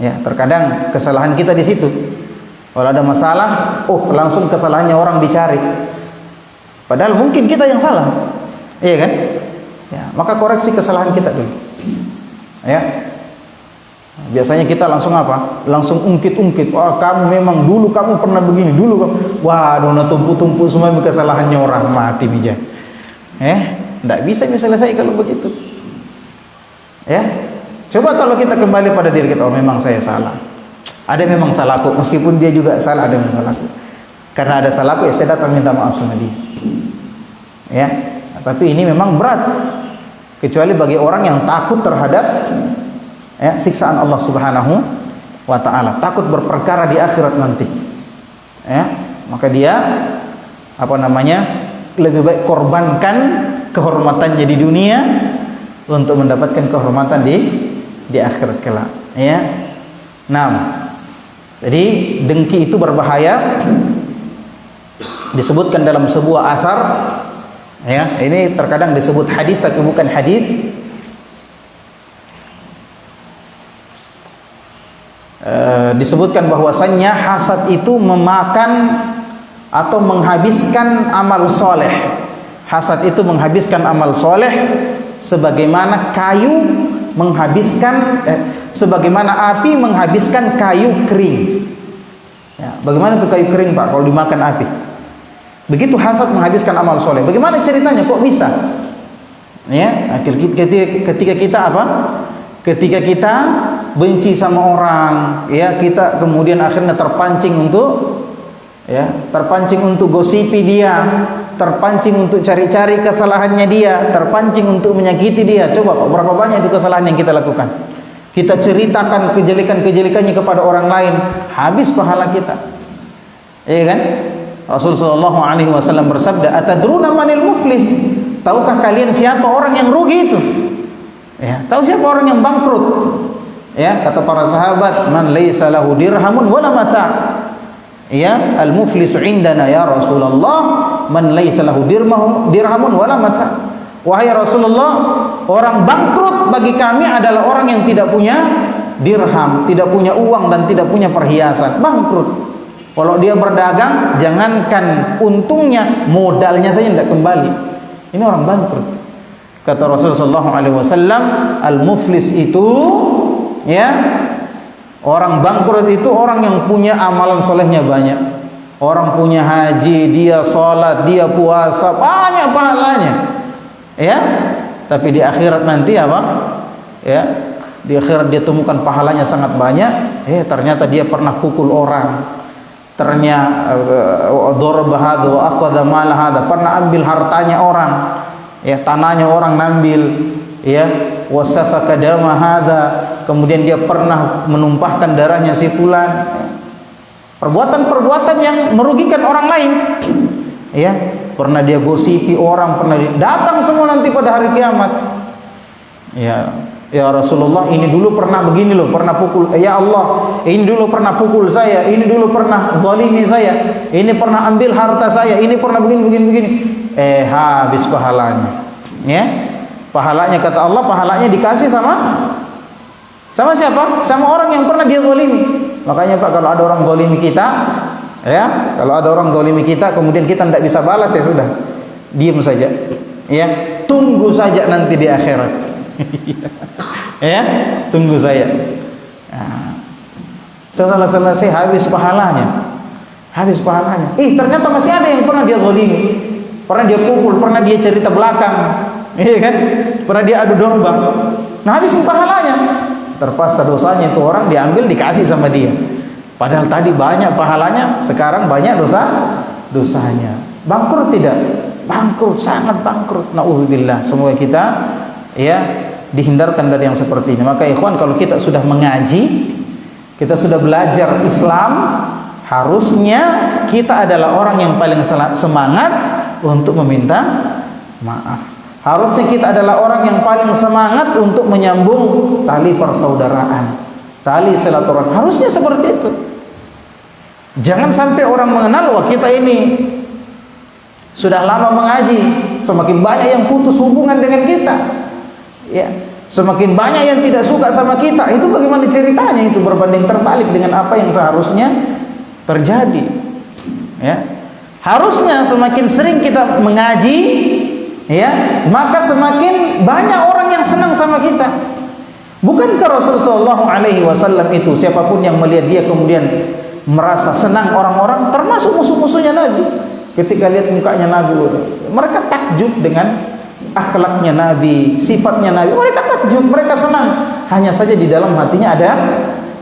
Speaker 1: Ya, terkadang kesalahan kita di situ. Kalau ada masalah, langsung kesalahannya orang dicari. Padahal mungkin kita yang salah. Iya kan? Ya, maka koreksi kesalahan kita dulu. Ya. Biasanya kita langsung apa? Langsung ungkit-ungkit. Wah, kamu memang dulu kamu pernah begini, dulu kamu. Waduh, tumpu-tumpu semua kesalahannya orang, mati bija. Enggak bisa selesai kalau begitu. Ya. Coba kalau kita kembali pada diri kita, memang saya salah. Ada memang salahku, meskipun dia juga salah, ada memang salahku. Karena ada salahku, ya saya datang minta maaf sama dia. Ya. Tapi ini memang berat. Kecuali bagi orang yang takut terhadap siksaan Allah Subhanahu wa taala, takut berperkara di akhirat nanti. Ya, maka dia lebih baik korbankan kehormatannya di dunia untuk mendapatkan kehormatan di akhirat kelak. Ya. Nah, jadi dengki itu berbahaya. Disebutkan dalam sebuah athar, ya, ini terkadang disebut hadis tapi bukan hadis. Disebutkan bahwasannya hasad itu memakan atau menghabiskan amal soleh. Hasad itu menghabiskan amal soleh sebagaimana kayu menghabiskan, sebagaimana api menghabiskan kayu kering. Ya, bagaimana itu kayu kering, Pak, kalau dimakan api? Begitu hasad menghabiskan amal soleh. Bagaimana ceritanya? Kok bisa? Ya, ketika kita apa? Ketika kita benci sama orang, ya, kita kemudian akhirnya terpancing untuk gosipi dia, terpancing untuk cari-cari kesalahannya dia, terpancing untuk menyakiti dia. Coba Pak, berapa banyak itu kesalahan yang kita lakukan? Kita ceritakan kejelekan-kejelekannya kepada orang lain, habis pahala kita. Iya kan? Rasulullah SAW bersabda, "Atadruna manil muflis?" Tahukah kalian siapa orang yang rugi itu? Ya, tahu siapa orang yang bangkrut? Ya, kata para sahabat, "Man laisa lahu dirhamun wala mata'." Ya, al-muflisu indana ya Rasulullah, man laisa lahu dirhamun wala mata'. Wahai Rasulullah, orang bangkrut bagi kami adalah orang yang tidak punya dirham, tidak punya uang dan tidak punya perhiasan. Bangkrut. Kalau dia berdagang, jangankan untungnya, modalnya saja tidak kembali. Ini orang bangkrut. Kata Rasulullah SAW, al-muflis itu, ya, orang bangkrut itu orang yang punya amalan solehnya banyak. Orang punya haji, dia sholat, dia puasa, banyak pahalanya. Ya, tapi di akhirat nanti apa? Ya, di akhirat dia temukan pahalanya sangat banyak. Ternyata dia pernah pukul orang. Ternyata daraba hadza wa akhadha mal hadza, pernah ambil hartanya orang. Ya, tanahnya orang ngambil, ya, wasafaka dama hadza, kemudian dia pernah menumpahkan darahnya si fulan. Perbuatan-perbuatan yang merugikan orang lain. Ya, pernah dia gosipi orang, pernah datang semua nanti pada hari kiamat. Ya Rasulullah, ini dulu pernah begini loh, pernah pukul. Ya Allah, ini dulu pernah pukul saya, ini dulu pernah zalimi saya, ini pernah ambil harta saya, ini pernah begini. Habis pahalanya. Ya, pahalanya kata Allah, pahalanya dikasih sama siapa? Sama orang yang pernah dia zalimi. Makanya Pak, kalau ada orang zalimi kita, ya, kalau ada orang zalimi kita, kemudian kita tidak bisa balas, ya sudah, diam saja. Ya, tunggu saja nanti di akhirat. Ya, tunggu saya. Setelah selesai habis pahalanya. Ternyata masih ada yang pernah dia zalimi, pernah dia pukul, pernah dia cerita belakang, iya kan? Pernah dia adu domba. Nah, habis pahalanya. Terpaksa dosanya itu orang diambil dikasih sama dia. Padahal tadi banyak pahalanya, sekarang banyak dosanya. Bangkrut tidak? Bangkrut, sangat bangkrut. Nauzubillah. Semoga kita, ya, dihindarkan dari yang seperti ini. Maka ikhwan, kalau kita sudah mengaji, kita sudah belajar Islam, harusnya kita adalah orang yang paling semangat untuk meminta maaf. Harusnya kita adalah orang yang paling semangat untuk menyambung tali persaudaraan, tali silaturahmi. Harusnya seperti itu. Jangan sampai orang mengenal, wah kita ini sudah lama mengaji, semakin banyak yang putus hubungan dengan kita, ya, semakin banyak yang tidak suka sama kita. Itu bagaimana ceritanya? Itu berbanding terbalik dengan apa yang seharusnya terjadi. Ya, harusnya semakin sering kita mengaji, ya, maka semakin banyak orang yang senang sama kita. Bukankah Rasulullah SAW itu, siapapun yang melihat dia kemudian merasa senang orang-orang, termasuk musuh-musuhnya Nabi, ketika lihat mukanya Nabi, mereka takjub dengan akhlaknya Nabi, sifatnya Nabi, mereka takjub, mereka senang. Hanya saja di dalam hatinya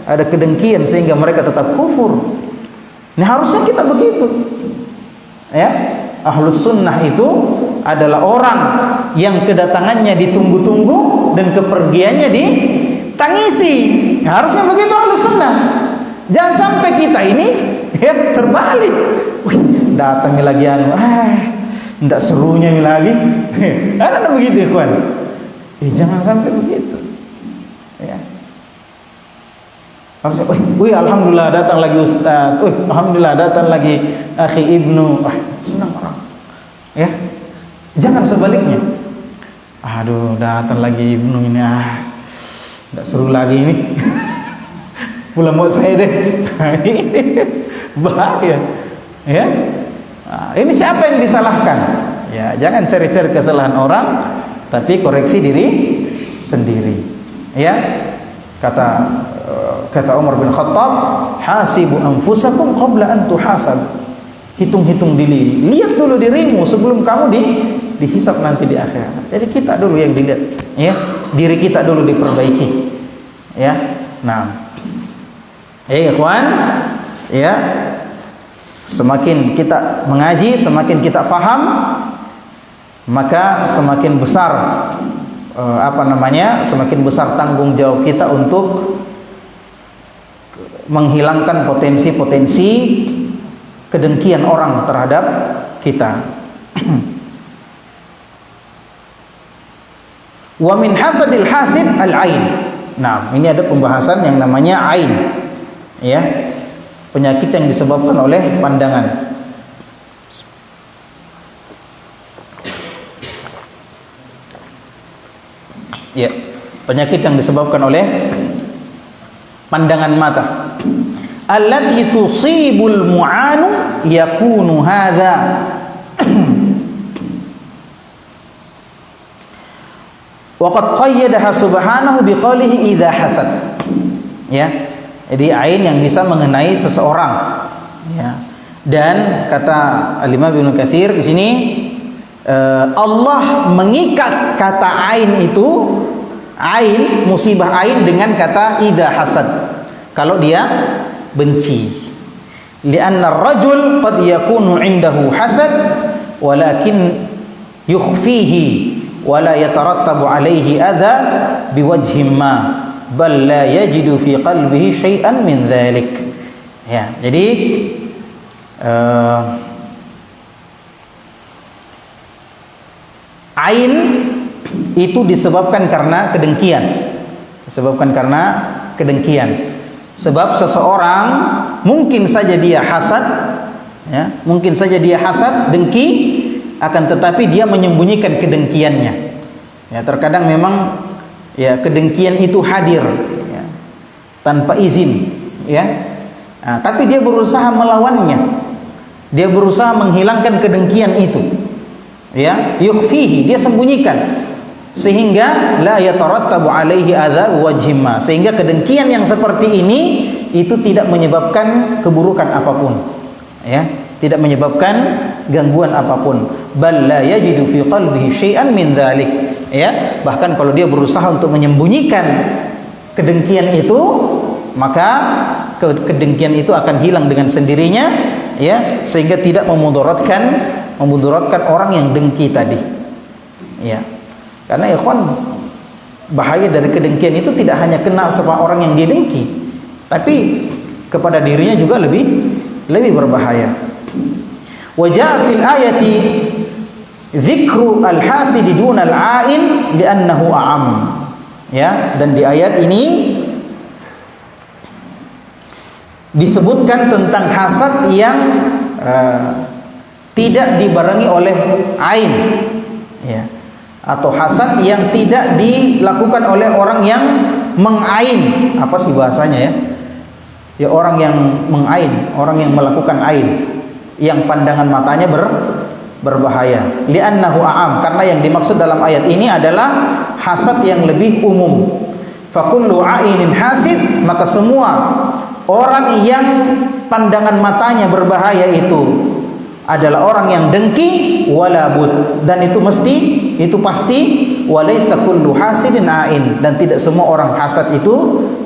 Speaker 1: ada kedengkian sehingga mereka tetap kufur. Ini harusnya kita begitu, ya. Ahlus sunnah itu adalah orang yang kedatangannya ditunggu-tunggu dan kepergiannya ditangisi. Harusnya begitu ahlus sunnah. Jangan sampai kita ini ya terbalik. Wih, datang lagi enggak serunya lagi. Ada begitu, ikhwan. Jangan sampai begitu. Ya. Harusnya, wih, alhamdulillah datang lagi Ustaz. Wih, alhamdulillah datang lagi akhi Ibnu. Wah, senang orang. Ya. Jangan sebaliknya. Aduh, datang lagi Ibnu ini, enggak seru lagi ini. Pulang mau saya deh. Bahaya. Ya. Nah, ini siapa yang disalahkan? Ya, jangan cari-cari kesalahan orang, tapi koreksi diri sendiri. Ya. Kata Umar bin Khattab, hasibu anfusakum qabla an tuhasab. Hitung-hitung diri. Lihat dulu dirimu sebelum kamu dihisab nanti di akhirat. Jadi kita dulu yang dilihat, ya. Diri kita dulu diperbaiki. Ya. Nah, ikhwan, ya, semakin kita mengaji, semakin kita faham, maka semakin besar semakin besar tanggung jawab kita untuk menghilangkan potensi-potensi kedengkian orang terhadap kita. Wa min hasadil hasid al-ain. Nah, ini ada pembahasan yang namanya ain. Ya, penyakit yang disebabkan oleh pandangan. Ya, penyakit yang disebabkan oleh pandangan mata. Allati tusibul mu'anu yakunu hadza. Wa qad qayyadaha subhanahu biqaulihi idza hasad. Ya. Jadi ain yang bisa mengenai seseorang, ya. Dan kata Al-Imam Ibnu Katsir di sini Allah mengikat kata ain itu, ain, musibah ain dengan kata idza hasad. Kalau dia benci. Li'anna ar-rajul qad yakunu 'indahu hasad walakin yukhfihi wa la yatarattabu 'alaihi adza biwajhin ma bal la yajidu fi qalbihi syai'an min dzalik. Ya, jadi ain itu disebabkan karena kedengkian. Disebabkan karena kedengkian. Sebab seseorang mungkin saja dia hasad, ya, mungkin saja dia hasad, dengki, akan tetapi dia menyembunyikan kedengkiannya. Ya, terkadang memang ya kedengkian itu hadir, ya, tanpa izin, ya. Nah, tapi dia berusaha melawannya. Dia berusaha menghilangkan kedengkian itu. Ya, yukhfihi, dia sembunyikan. Sehingga la yatarattabu alaihi adza wajhimma. Sehingga kedengkian yang seperti ini itu tidak menyebabkan keburukan apapun. Ya, tidak menyebabkan gangguan apapun. Bal la yajidu fi qalbihi syai'an min dzalik. Ya, bahkan kalau dia berusaha untuk menyembunyikan kedengkian itu, maka kedengkian itu akan hilang dengan sendirinya, ya, sehingga tidak memudaratkan orang yang dengki tadi. Ya. Karena ikhwan, bahaya dari kedengkian itu tidak hanya kenal sama orang yang dia dengki, tapi kepada dirinya juga lebih berbahaya. Wa jaa fil ayati dzikru al-hasid dun al-'ain li'annahu a'am. Ya, dan di ayat ini disebutkan tentang hasad yang tidak dibarengi oleh ain, ya, atau hasad yang tidak dilakukan oleh orang yang mengain. Apa sih bahasanya ya? Ya, orang yang mengain, orang yang melakukan ain, yang pandangan matanya berbahaya. Li'annahu a'am, karena yang dimaksud dalam ayat ini adalah hasad yang lebih umum. Fakullu 'ainin hasid, maka semua orang yang pandangan matanya berbahaya itu adalah orang yang dengki, walabud, dan itu pasti, walaysa kullu hasidin ain, dan tidak semua orang hasad itu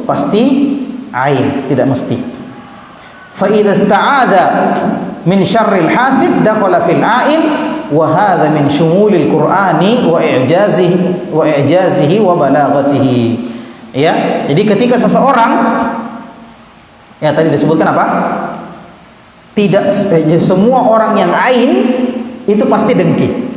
Speaker 1: pasti ain, tidak mesti. Fa idza ista'adha min syarril hasid dakhala fil ain wa hadha min shumulil qur'ani wa i'jazihi wa balaghatihi. Ya, jadi ketika seseorang, ya tadi disebutkan apa? Tidak semua orang yang ain itu pasti dengki.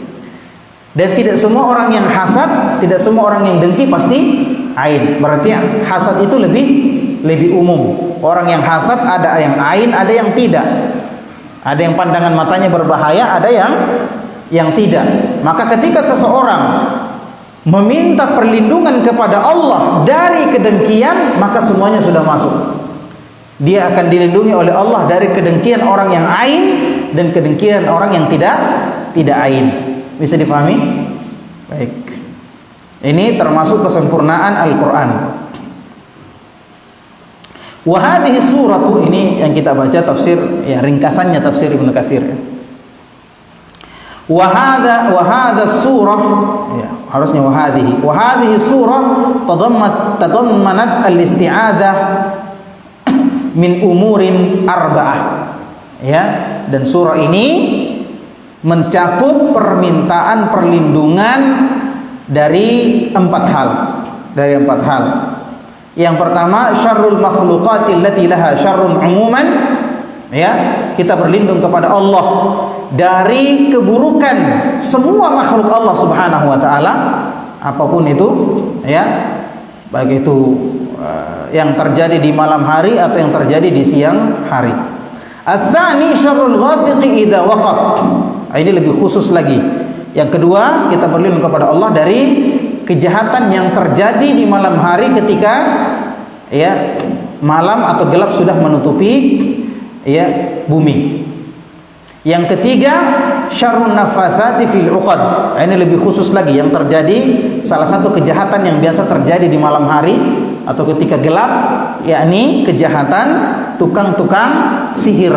Speaker 1: Dan tidak semua orang yang hasad, tidak semua orang yang dengki pasti ain. Berarti hasad itu lebih umum. Orang yang hasad ada yang ain, ada yang tidak. Ada yang pandangan matanya berbahaya, ada yang tidak. Maka ketika seseorang meminta perlindungan kepada Allah dari kedengkian, maka semuanya sudah masuk. Dia akan dilindungi oleh Allah dari kedengkian orang yang ain dan kedengkian orang yang tidak ain. Bisa dipahami? Baik. Ini termasuk kesempurnaan Al-Qur'an. Wa hadhihi suratu, ini yang kita baca tafsir, ya ringkasannya tafsir Ibnu Katsir. Wa hadha surah, ya harusnya wa hadhihi surah tadammanat al-isti'adzah min umurin arba'ah. Ya, dan surah ini mencakup permintaan perlindungan dari 4 hal. Yang pertama, syarrul makhluqati allati laha syarrun umuman. Ya, kita berlindung kepada Allah dari keburukan semua makhluk Allah Subhanahu wa taala, apapun itu, ya. Baik itu yang terjadi di malam hari atau yang terjadi di siang hari. Ats-tsani syarrul ghasiqi idza waqab. Ini lebih khusus lagi. Yang kedua, kita berlindung kepada Allah dari kejahatan yang terjadi di malam hari ketika, ya, malam atau gelap sudah menutupi, ya, bumi. Yang ketiga, syarrun nafatsati fil 'uqad. Ini lebih khusus lagi, yang terjadi, salah satu kejahatan yang biasa terjadi di malam hari atau ketika gelap, yakni kejahatan tukang-tukang sihir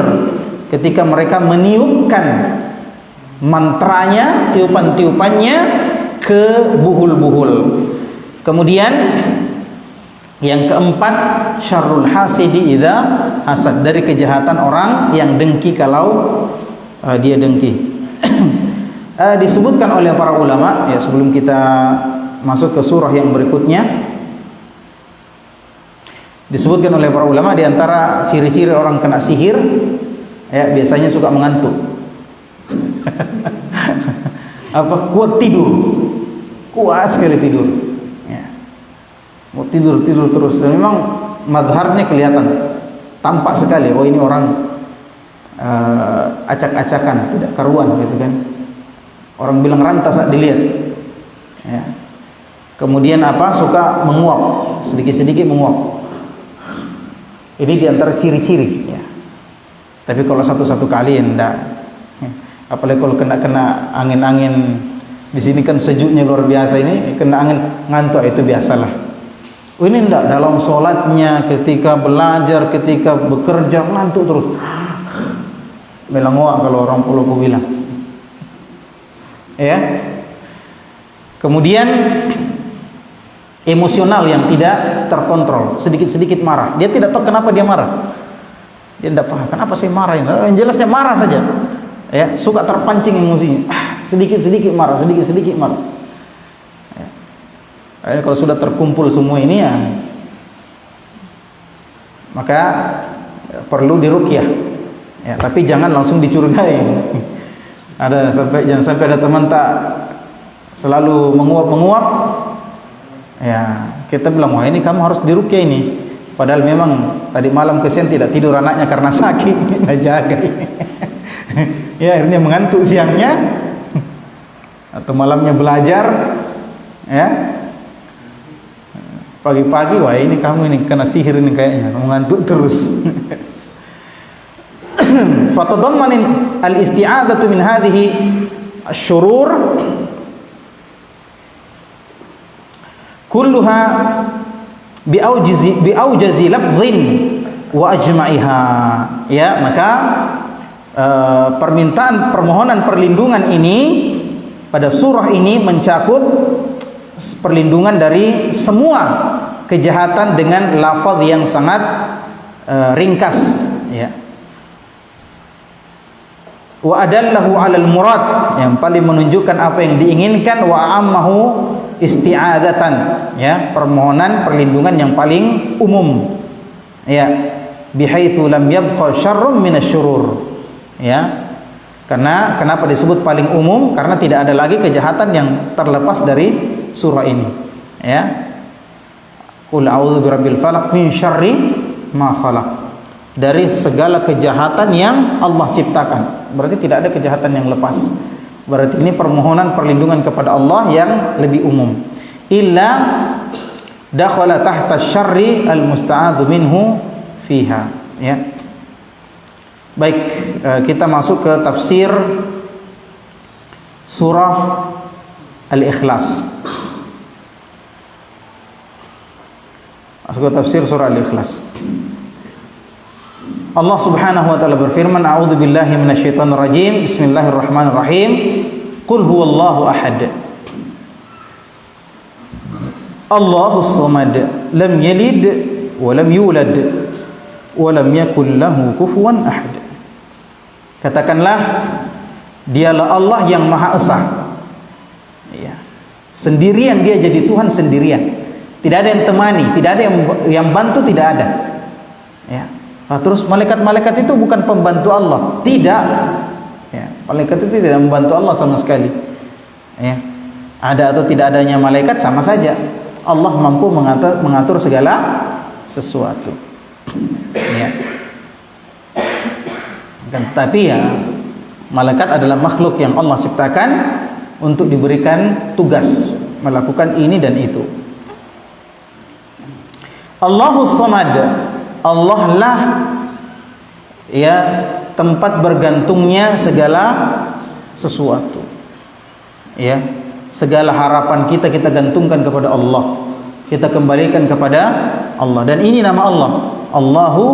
Speaker 1: ketika mereka meniupkan mantranya, tiupan-tiupannya ke buhul-buhul. Kemudian yang keempat, syarrul hasidi idza hasad, dari kejahatan orang yang dengki kalau dia dengki. Disebutkan oleh para ulama, ya, sebelum kita masuk ke surah yang berikutnya, disebutkan oleh para ulama di antara ciri-ciri orang kena sihir, ya, biasanya suka mengantuk. Kuat sekali tidur, ya. Mau tidur terus. Dan memang madharnya kelihatan, tampak sekali. Oh, ini orang acak-acakan, tidak karuan, gitu kan. Orang bilang ranta saat dilihat, ya. Kemudian suka menguap, sedikit-sedikit menguap. Ini diantara ciri-ciri, ya. Tapi kalau satu-satu kali enggak. Apalagi kalau kena angin-angin, di sini kan sejuknya luar biasa, ini kena angin ngantuk, itu biasalah. Ini enggak, dalam sholatnya, ketika belajar, ketika bekerja, ngantuk terus. Melongoak kalau orang Pulau bilang. Ya. Kemudian emosional yang tidak terkontrol, sedikit-sedikit marah. Dia tidak tahu kenapa dia marah. Dia tidak paham kenapa saya marah ini. Yang jelasnya marah saja. Ya, suka terpancing emosinya. Sedikit-sedikit marah, sedikit-sedikit marah. Ya. Akhirnya kalau sudah terkumpul semua ini ya, maka perlu diruqyah. Ya, tapi jangan langsung dicurigai. Jangan sampai ada teman tak selalu menguap-menguap. Ya, kita bilang, wah ini kamu harus diruqyah ini. Padahal memang tadi malam kesian tidak tidur anaknya karena sakit, kita jaga. Ya, akhirnya mengantuk siangnya atau malamnya belajar, ya. Pagi-pagi, wah ini kamu ini kena sihir ini kayaknya, mengantuk terus. Fatadamman al-isti'adzatu min hadhihi asy-syurur kulluha biaujazi lafdhin wa ajma'iha. Ya, maka permohonan perlindungan ini pada surah ini mencakup perlindungan dari semua kejahatan dengan lafaz yang sangat ringkas, ya. Wa adallahu 'alal murad, yang paling menunjukkan apa yang diinginkan, wa ammahu isti'adzatan, ya, permohonan perlindungan yang paling umum, ya, bihaitsu lam yabqa syarrun minasyurur, ya. Karena kenapa disebut paling umum? Karena tidak ada lagi kejahatan yang terlepas dari surah ini, ya. Qul a'udzu birabbil falaq min syarri ma khalaq, dari segala kejahatan yang Allah ciptakan. Berarti tidak ada kejahatan yang lepas. Berarti ini permohonan perlindungan kepada Allah yang lebih umum. Illa dakhala tahta syarri al-musta'adzu minhu fiha, ya. Baik, kita masuk ke tafsir surah Al-Ikhlas. Masuk ke tafsir surah Al-Ikhlas. Allah Subhanahu wa taala berfirman, a'udzu billahi minasyaitonir rajim. Bismillahirrahmanirrahim. Qul huwallahu ahad. Allahus samad, lam yalid wa lam yulad wa lam yakul lahu kufuwan ahad. Katakanlah, dialah Allah yang Maha Esa. Ya. Sendirian dia jadi Tuhan sendirian. Tidak ada yang temani, tidak ada yang bantu, tidak ada. Ya. Nah, terus malaikat-malaikat itu bukan pembantu Allah, tidak. Ya, malaikat itu tidak membantu Allah sama sekali. Ya. Ada atau tidak adanya malaikat sama saja. Allah mampu mengatur segala sesuatu. Ya. Dan tetapi ya, malaikat adalah makhluk yang Allah ciptakan untuk diberikan tugas melakukan ini dan itu. Allahus samad, Allah lah, ya, tempat bergantungnya segala sesuatu. Ya, segala harapan kita gantungkan kepada Allah. Kita kembalikan kepada Allah, dan ini nama Allah. Allahu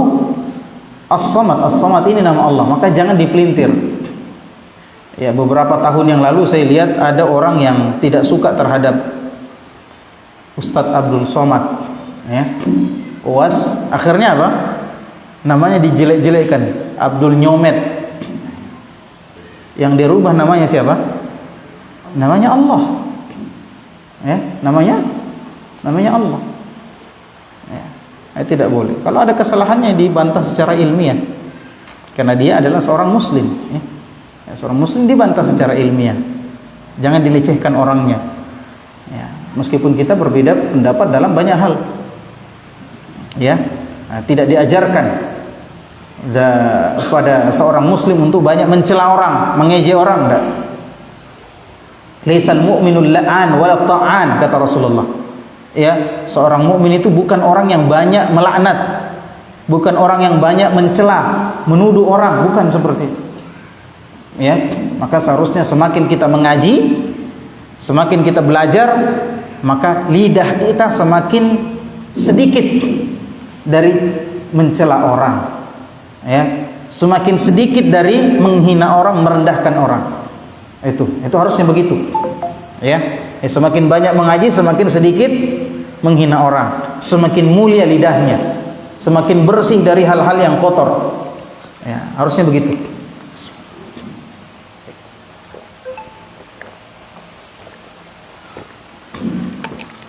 Speaker 1: As-Samad. As-Samad ini nama Allah, maka jangan dipelintir. Ya, beberapa tahun yang lalu saya lihat ada orang yang tidak suka terhadap Ustadz Abdul Somad, ya, UAS. Akhirnya apa? Namanya dijelek-jelekkan, Abdul Nyomet. Yang dirubah namanya siapa? Namanya Allah. Ya, namanya Allah. Tidak boleh. Kalau ada kesalahannya dibantah secara ilmiah, karena dia adalah seorang muslim, ya. Seorang muslim dibantah secara ilmiah, jangan dilecehkan orangnya, ya. Meskipun kita berbeda pendapat dalam banyak hal, ya. Nah, tidak diajarkan pada seorang muslim untuk banyak mencela orang, mengejek orang, enggak. Laisal mu'minul la'an wala ta'an, kata Rasulullah. Ya, seorang mukmin itu bukan orang yang banyak melaknat, bukan orang yang banyak mencela, menuduh orang, bukan seperti itu. Ya, maka seharusnya semakin kita mengaji, semakin kita belajar, maka lidah kita semakin sedikit dari mencela orang. Ya, semakin sedikit dari menghina orang, merendahkan orang. Itu harusnya begitu. Ya, semakin banyak mengaji, semakin sedikit menghina orang, semakin mulia lidahnya, semakin bersih dari hal-hal yang kotor. Ya, harusnya begitu.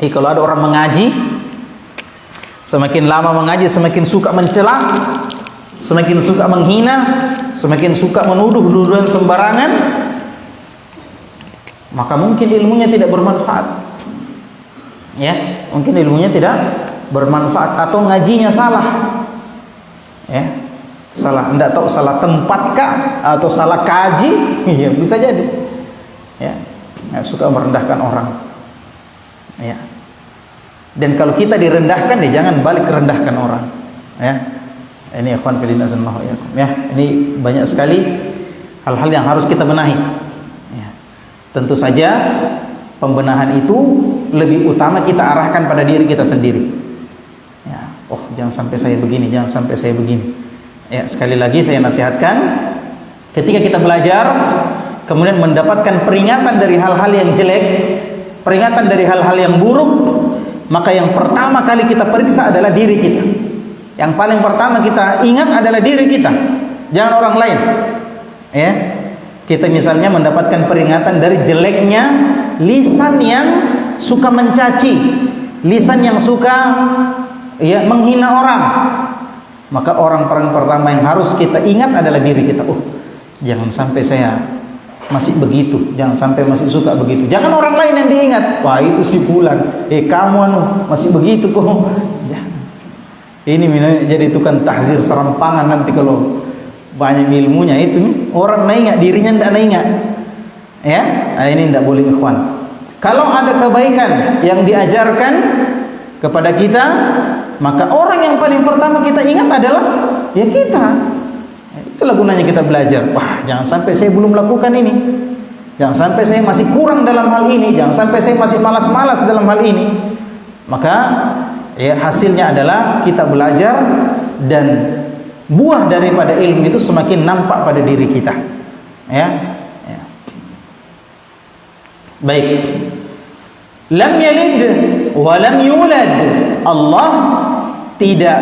Speaker 1: Kalau ada orang mengaji, semakin lama mengaji semakin suka mencela, semakin suka menghina, semakin suka menuduh tuduhan sembarangan, maka mungkin ilmunya tidak bermanfaat. Ya, mungkin ilmunya tidak bermanfaat atau ngajinya salah. Ya, salah, enggak tahu salah tempat kah atau salah kaji, ya bisa jadi. Ya, suka merendahkan orang. Ya. Dan kalau kita direndahkan, ya jangan balik rendahkan orang. Ya. Ini ikhwan fillah azallahu iyyakum. Ya, ini banyak sekali hal-hal yang harus kita benahi. Ya. Tentu saja pembenahan itu lebih utama kita arahkan pada diri kita sendiri. Ya. Oh, jangan sampai saya begini, jangan sampai saya begini. Ya, sekali lagi saya nasihatkan, ketika kita belajar kemudian mendapatkan peringatan dari hal-hal yang jelek, peringatan dari hal-hal yang buruk, maka yang pertama kali kita periksa adalah diri kita. Yang paling pertama kita ingat adalah diri kita, jangan orang lain. Ya, kita misalnya mendapatkan peringatan dari jeleknya lisan yang suka mencaci, lisan yang suka ya menghina orang, maka orang paling pertama yang harus kita ingat adalah diri kita. Oh, jangan sampai saya masih begitu, jangan sampai masih suka begitu. Jangan orang lain yang diingat. Wah, itu si fulan, kamu masih begitu kok. Ya. Ini jadi tukang tahzir serampangan nanti kalau banyak ilmunya itu nih. Orang ingat, dirinya tidak ingat. Ya, ini tidak boleh ikhwan. Kalau ada kebaikan yang diajarkan kepada kita, maka orang yang paling pertama kita ingat adalah ya kita. Itulah gunanya kita belajar. Wah, jangan sampai saya belum lakukan ini, jangan sampai saya masih kurang dalam hal ini, jangan sampai saya masih malas-malas dalam hal ini. Maka ya hasilnya adalah kita belajar dan buah daripada ilmu itu semakin nampak pada diri kita. Ya. Baik. Lam yalid wa lam yulad. Allah tidak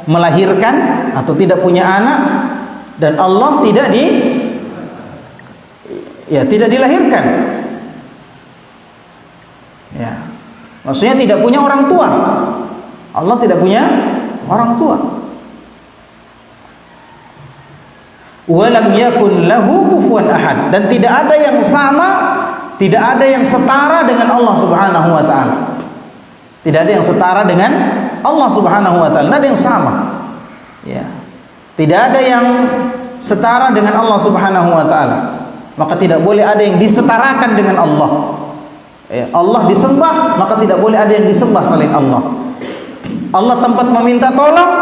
Speaker 1: melahirkan atau tidak punya anak, dan Allah tidak dilahirkan. Ya. Maksudnya tidak punya orang tua. Allah tidak punya orang tua. Wa lam yakun lahu kufuwan ahad, dan tidak ada yang sama, tidak ada yang setara dengan Allah Subhanahu wa taala. Tidak ada yang setara dengan Allah Subhanahu wa taala, tidak ada yang sama. Ya. Tidak ada yang setara dengan Allah Subhanahu wa taala. Maka tidak boleh ada yang disetarakan dengan Allah. Allah disembah, maka tidak boleh ada yang disembah selain Allah. Allah tempat meminta tolong,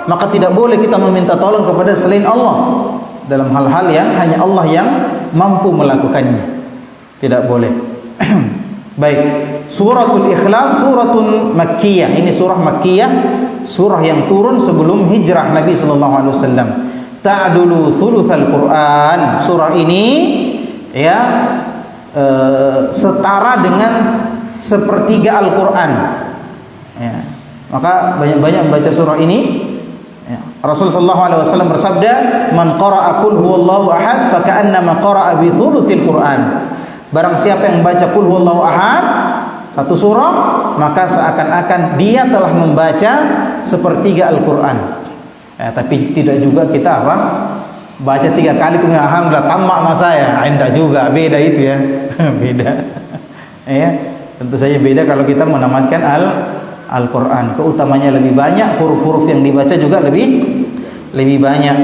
Speaker 1: maka tidak boleh kita meminta tolong kepada selain Allah dalam hal-hal yang hanya Allah yang mampu melakukannya. Tidak boleh. Baik, suratul Ikhlas suratun Makkiyah. Ini surah Makkiyah, surah yang turun sebelum hijrah Nabi sallallahu alaihi wasallam. Ta'dulu thulutsal Quran. Surah ini ya setara dengan sepertiga Al-Qur'an. Ya. Maka banyak-banyak membaca surah ini. Ya. Rasul sallallahu alaihi wasallam bersabda, "Man qara'a qul huwallahu ahad fa ka'annama qara'a bi thulutsil Qur'an." Barang siapa yang membaca qul huwallahu ahad, satu surah, maka seakan-akan dia telah membaca sepertiga Al-Qur'an. Ya, tapi tidak juga kita baca 3 kali kemudian alhamdulillah tamat sama saya. Enggak juga, beda itu ya. Beda. Ya, tentu saja beda kalau kita menamatkan Al-Qur'an. Keutamanya lebih banyak, huruf-huruf yang dibaca juga lebih banyak.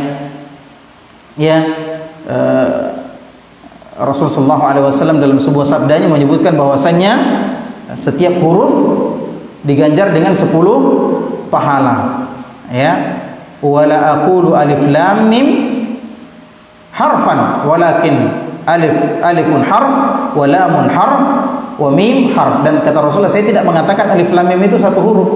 Speaker 1: Ya, Rasul sallallahu alaihi wasallam dalam sebuah sabdanya menyebutkan bahwasannya setiap huruf diganjar dengan 10 pahala. Ya. Wala aqulu alif lam mim harfan walakin alifun harf wa lamun harf wa mim harf. Dan kata Rasulullah, saya tidak mengatakan alif lam mim itu satu huruf,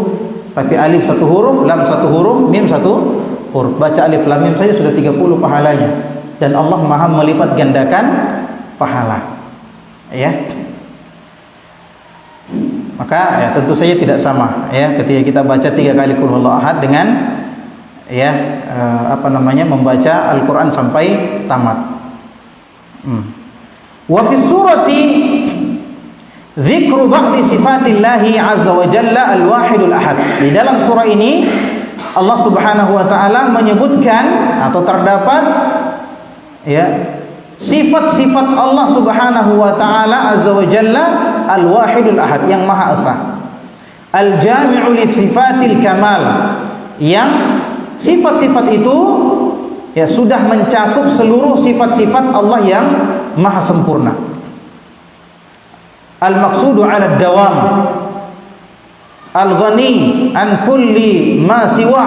Speaker 1: tapi alif satu huruf, lam satu huruf, mim satu huruf. Baca alif lam mim saja sudah 30 pahalanya, dan Allah Maha melipat gandakan pahala. Ya. Maka ya tentu saja tidak sama ya ketika kita baca 3 kali qul huwallahu ahad dengan membaca Al-Qur'an sampai tamat. Wa fi surati dzikru ba'di sifatillahi azza wa jalla al-wahidul ahad. Di dalam surah ini Allah Subhanahu wa taala menyebutkan atau terdapat ya sifat-sifat Allah Subhanahu wa taala azza wa jalla al-wahidul ahad, yang maha esa. Al-jami'u li sifatil kamal, yang sifat-sifat itu ya sudah mencakup seluruh sifat-sifat Allah yang maha sempurna. Al-maqsudu 'ala ad-dawam, al-ghani an kulli ma siwa,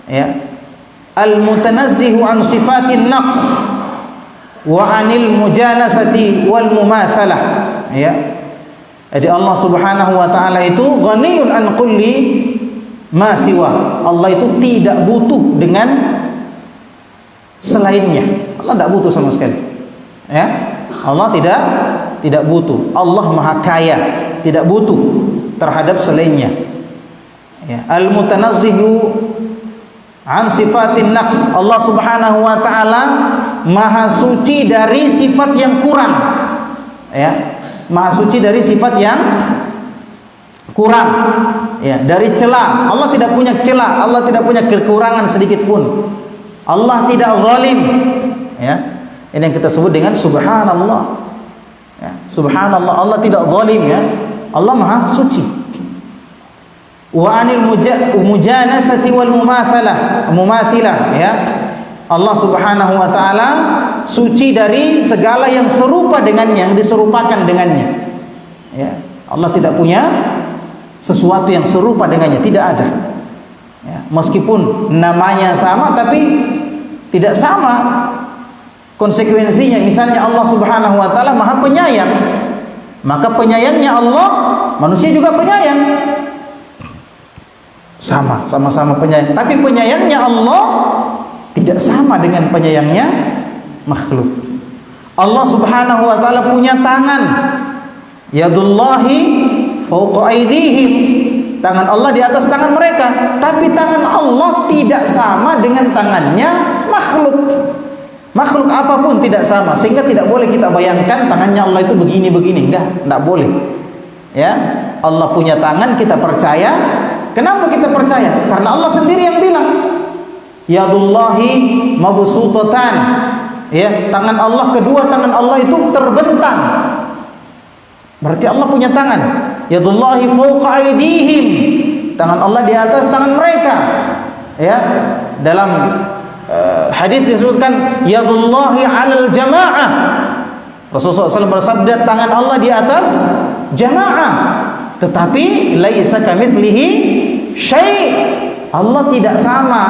Speaker 1: ya, al-mutanazzihu an sifatin naqs wa 'anil mujanasati wal mumatsalah, ya. Jadi Allah Subhanahu wa taala itu ghaniyun an kulli ma siwa. Allah itu tidak butuh dengan selainnya. Allah tidak butuh sama sekali. Ya. Allah tidak butuh. Allah Maha Kaya, tidak butuh terhadap selainnya. Ya. Al-mutanazzihu an sifatin naqs. Allah Subhanahu wa taala maha suci dari sifat yang kurang. Ya. Maha suci dari sifat yang kurang. Ya, dari celah. Allah tidak punya celah, Allah tidak punya kekurangan sedikit pun. Allah tidak zalim. Ya. Ini yang kita sebut dengan subhanallah. Ya, subhanallah, Allah tidak zalim, ya. Allah maha suci. Wa anil mujanasati wal mumathilah, ya. Allah Subhanahu wa taala suci dari segala yang serupa dengannya, yang diserupakan dengannya. Ya. Allah tidak punya sesuatu yang serupa dengannya, tidak ada. Ya. Meskipun namanya sama tapi tidak sama konsekuensinya. Misalnya Allah Subhanahu wa taala Maha Penyayang, maka penyayangnya Allah, manusia juga penyayang. Sama-sama penyayang, tapi penyayangnya Allah tidak sama dengan penyayangnya makhluk. Allah Subhanahu wa taala punya tangan. Yadullahi fawqa aydihim. Tangan Allah di atas tangan mereka, tapi tangan Allah tidak sama dengan tangannya makhluk. Makhluk apapun tidak sama, sehingga tidak boleh kita bayangkan tangannya Allah itu begini-begini, enggak boleh. Ya, Allah punya tangan, kita percaya. Kenapa kita percaya? Karena Allah sendiri yang bilang, yadullahi mabsutatan. Ya, tangan Allah, kedua tangan Allah itu terbentang. Berarti Allah punya tangan. Yadullahi fawqa aydihim. Tangan Allah di atas tangan mereka. Ya, dalam hadis disebutkan yadullahi 'alal jamaah. Rasulullah SAW bersabda, tangan Allah di atas jamaah. Tetapi laisa kamitslihi syai'. Allah tidak sama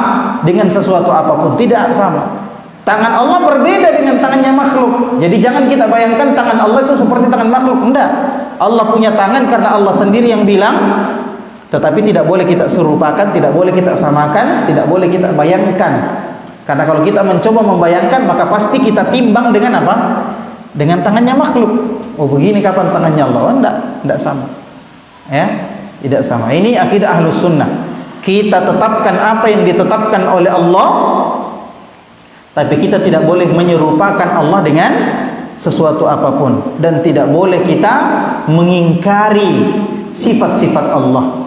Speaker 1: dengan sesuatu apapun, tidak sama. Tangan Allah berbeda dengan tangannya makhluk. Jadi jangan kita bayangkan tangan Allah itu seperti tangan makhluk. Enggak. Allah punya tangan karena Allah sendiri yang bilang. Tetapi tidak boleh kita serupakan, tidak boleh kita samakan, tidak boleh kita bayangkan. Karena kalau kita mencoba membayangkan, maka pasti kita timbang dengan apa? Dengan tangannya makhluk. Oh, begini kapan tangannya Allah? Oh, enggak sama. Ya, tidak sama. Ini akidah Ahlus Sunnah. Kita tetapkan apa yang ditetapkan oleh Allah, tapi kita tidak boleh menyerupakan Allah dengan sesuatu apapun, dan tidak boleh kita mengingkari sifat-sifat Allah.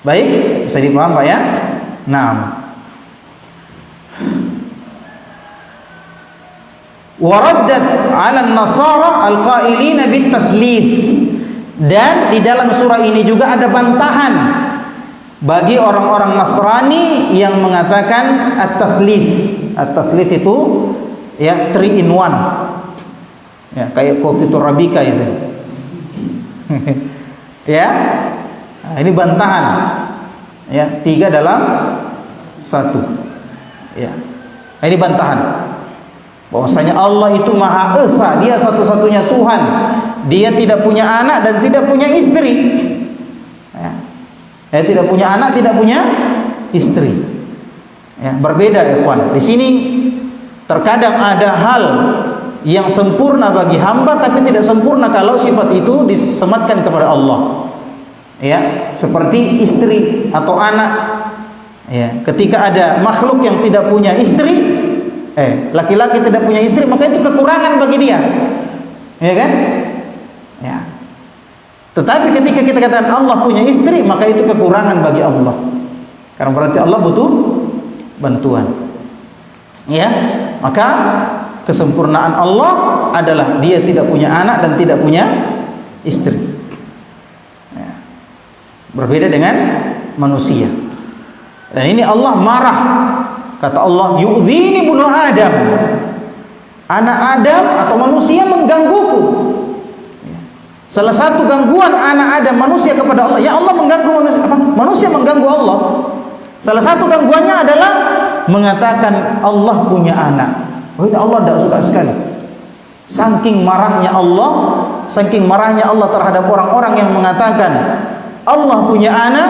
Speaker 1: Baik, bisa dipaham Pak ya? Naam. Waraddat 'ala an-nasara al-qailina bit-tathlits. Dan di dalam surah ini juga ada bantahan bagi orang-orang Nasrani yang mengatakan at-tathlits. At-tathlits itu ya 3 in 1. Ya, kayak kopi Torabika itu. Ya. Nah, ini bantahan. Ya, 3 dalam 1. Ya. Nah, ini bantahan. Bahwasanya Allah itu Maha Esa, Dia satu-satunya Tuhan. Dia tidak punya anak dan tidak punya istri. Ya. Tidak punya anak, tidak punya istri. Ya, berbeda ya kawan. Di sini terkadang ada hal yang sempurna bagi hamba, tapi tidak sempurna kalau sifat itu disematkan kepada Allah. Ya, seperti istri atau anak. Ya, ketika ada makhluk yang tidak punya istri, laki-laki tidak punya istri, maka itu kekurangan bagi dia. Ya kan? Ya. Tetapi ketika kita katakan Allah punya istri, maka itu kekurangan bagi Allah. Karena berarti Allah butuh bantuan. Ya, maka kesempurnaan Allah adalah Dia tidak punya anak dan tidak punya istri. Ya. Berbeda dengan manusia. Dan ini Allah marah. Kata Allah, yu'dhini bunu Adam. Anak Adam atau manusia menggangguku. Salah satu gangguan anak Adam manusia kepada Allah, ya Allah mengganggu manusia, apa? Manusia mengganggu Allah. Salah satu gangguannya adalah mengatakan Allah punya anak. Oh, ini Allah tidak suka sekali. Saking marahnya Allah terhadap orang-orang yang mengatakan Allah punya anak.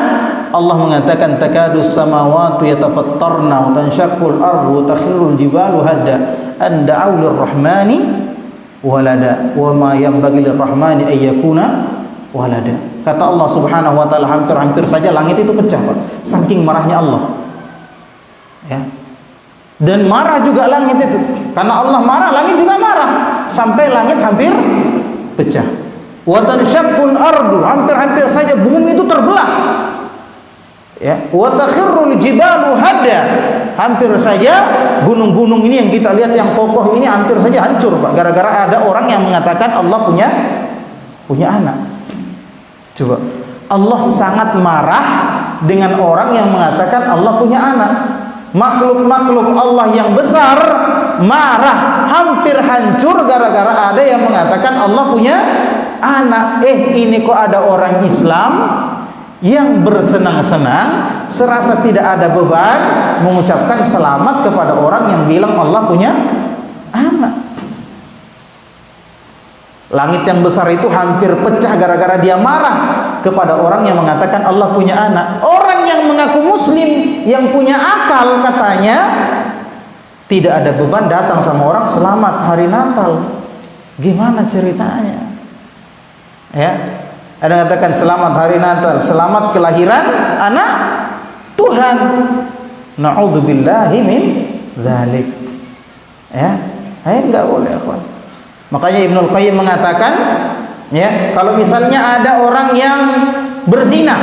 Speaker 1: Allah mengatakan takadus samawati yatafattarna wa tanshaqqul ardu wa takhirrul jibalu hadda an da'u lirrahmani walada wa ma yanbaghi lirrahmani ay yakuna walada. Kata Allah Subhanahu wa taala, hampir saja langit itu pecah, Pak. Saking marahnya Allah. Ya. Dan marah juga langit itu. Karena Allah marah, langit juga marah. Sampai langit hampir pecah. Wa tanshaqqul ardu, hampir saja bumi itu terbelah. Ya, wa takhirrul jibalu hadda, hampir saja gunung-gunung ini yang kita lihat yang kokoh ini hampir saja hancur, Pak, gara-gara ada orang yang mengatakan Allah punya anak. Coba, Allah sangat marah dengan orang yang mengatakan Allah punya anak. Makhluk-makhluk Allah yang besar marah, hampir hancur gara-gara ada yang mengatakan Allah punya anak. Ini kok ada orang Islam yang bersenang-senang, serasa tidak ada beban, mengucapkan selamat kepada orang yang bilang Allah punya anak. Langit yang besar itu hampir pecah gara-gara dia marah kepada orang yang mengatakan Allah punya anak. Orang yang mengaku muslim, yang punya akal, katanya tidak ada beban, datang sama orang selamat hari Natal. Gimana ceritanya? Ya, ada yang katakan selamat hari Natal, selamat kelahiran anak Tuhan. Na'udzubillahi min dzalik. Ya, enggak boleh, akhwan. Makanya Ibnul Qayyim mengatakan, ya, kalau misalnya ada orang yang berzina,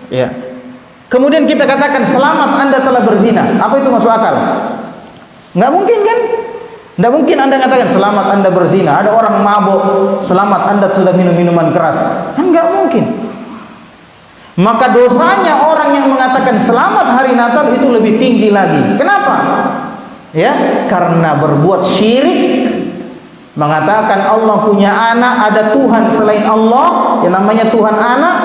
Speaker 1: ya, kemudian kita katakan selamat Anda telah berzina, apa itu masuk akal? Nggak mungkin kan? Nggak mungkin Anda katakan selamat Anda berzina. Ada orang mabuk, selamat Anda sudah minum minuman keras. Nggak mungkin. Maka dosanya orang yang mengatakan selamat hari Natal itu lebih tinggi lagi. Kenapa? Ya, karena berbuat syirik, mengatakan Allah punya anak, ada Tuhan selain Allah yang namanya Tuhan anak.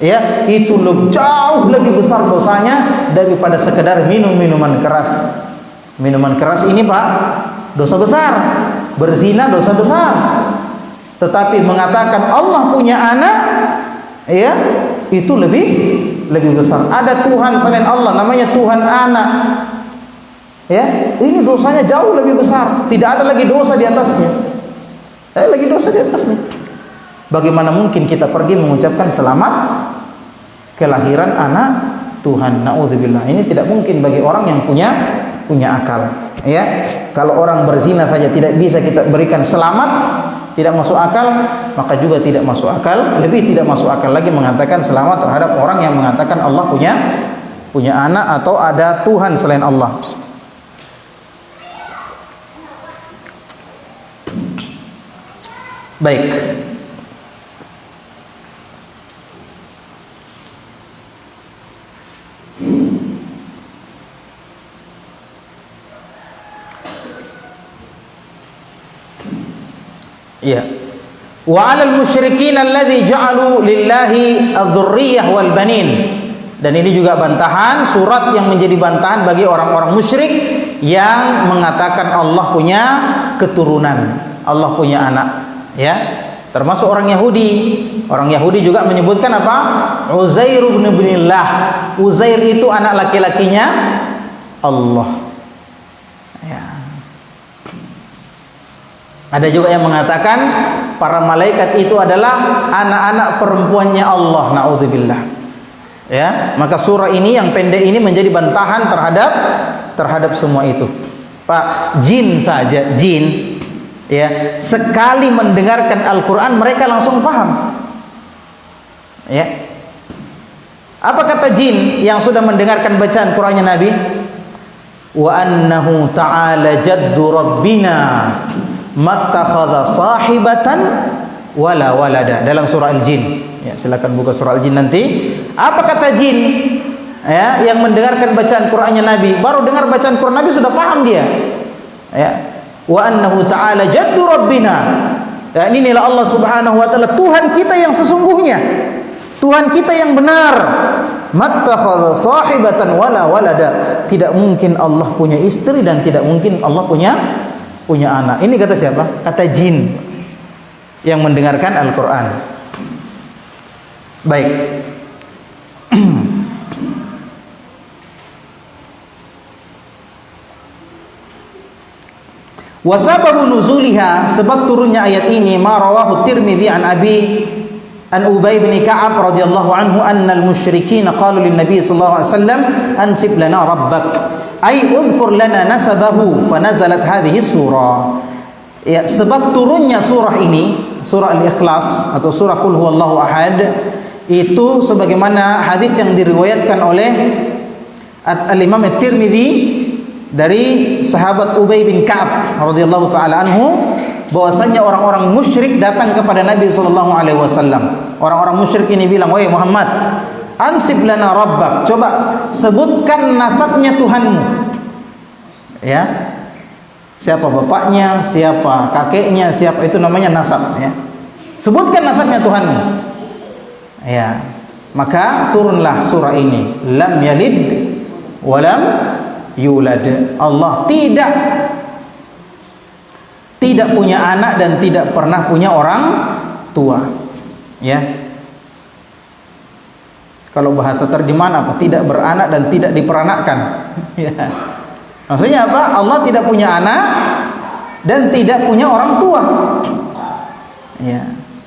Speaker 1: Ya, itu jauh lebih besar dosanya daripada sekedar minum minuman keras. Minuman keras ini, Pak, dosa besar. Berzina dosa besar. Tetapi mengatakan Allah punya anak, ya, itu lebih besar. Ada Tuhan selain Allah namanya Tuhan anak. Ya, ini dosanya jauh lebih besar. Tidak ada lagi dosa di atasnya. Bagaimana mungkin kita pergi mengucapkan selamat kelahiran anak Tuhan? Na'udzubillah. Ini tidak mungkin bagi orang yang punya akal. Ya, kalau orang berzina saja tidak bisa kita berikan selamat, tidak masuk akal, maka juga tidak masuk akal. Lebih tidak masuk akal lagi mengatakan selamat terhadap orang yang mengatakan Allah punya anak atau ada Tuhan selain Allah. Baik. Ya. Wa 'alal musyrikin alladzi ja'alu lillahi adz-dzurriyyah wal banin. Dan ini juga bantahan, surat yang menjadi bantahan bagi orang-orang musyrik yang mengatakan Allah punya keturunan, Allah punya anak. Ya, termasuk orang Yahudi. Orang Yahudi juga menyebutkan apa? Uzair bin Ibnillah. Uzair itu anak laki-lakinya Allah. Ya. Ada juga yang mengatakan para malaikat itu adalah anak-anak perempuannya Allah. Na'udzubillah. Ya, maka surah ini yang pendek ini menjadi bantahan terhadap semua itu. Pak, jin saja, jin ya, sekali mendengarkan Al-Qur'an mereka langsung paham. Ya. Apa kata jin yang sudah mendengarkan bacaan Qur'annya Nabi? Wa annahu ta'ala jaddu rabbina mattakhadha sahibatan wala walada, dalam surah Al-Jin. Ya, silakan buka surah Al-Jin nanti. Apa kata jin ya yang mendengarkan bacaan Qur'annya Nabi? Baru dengar bacaan Qur'an Nabi sudah paham dia. Ya. Wa annahu ta'ala jaddu rabbina. Ya, inilah Allah Subhanahu wa taala, Tuhan kita yang sesungguhnya. Tuhan kita yang benar. Mattakhadha sahibatan wala walada. Tidak mungkin Allah punya istri dan tidak mungkin Allah punya anak. Ini kata siapa? Kata jin yang mendengarkan Al-Qur'an. Baik. Wa sababu nuzuliha, sebab turunnya ayat ini, ma rawahu Tirmidzi an Ubay bin Ka'ab radhiyallahu anhu annal musyrikin qalu lin nabiy sallallahu alaihi wasallam ansib lana rabbak ay udhkur lana nasabahu fanazalat hadhihi surah. Ya, sebab turunnya surah ini, surah Al-Ikhlas atau surah Qul huwallahu ahad, itu sebagaimana hadis yang diriwayatkan oleh Al-Imam At-Tirmidzi dari sahabat Ubay bin Ka'ab radhiyallahu taala anhu, bahwasanya orang-orang musyrik datang kepada Nabi sallallahu alaihi wasallam. Orang-orang musyrik ini bilang, "Wahai Muhammad, ansib lana rabbak." Coba sebutkan nasabnya Tuhanmu. Ya. Siapa bapaknya, siapa kakeknya, siapa, itu namanya nasab, ya. Sebutkan nasabnya Tuhanmu. Ya. Maka turunlah surah ini. Lam yalid wa lam yulad. Allah tidak punya anak dan tidak pernah punya orang tua. Ya. Kalau bahasa terjemahan apa? Tidak beranak dan tidak diperanakkan. Ya. Maksudnya apa? Allah tidak punya anak dan tidak punya orang tua. Ya.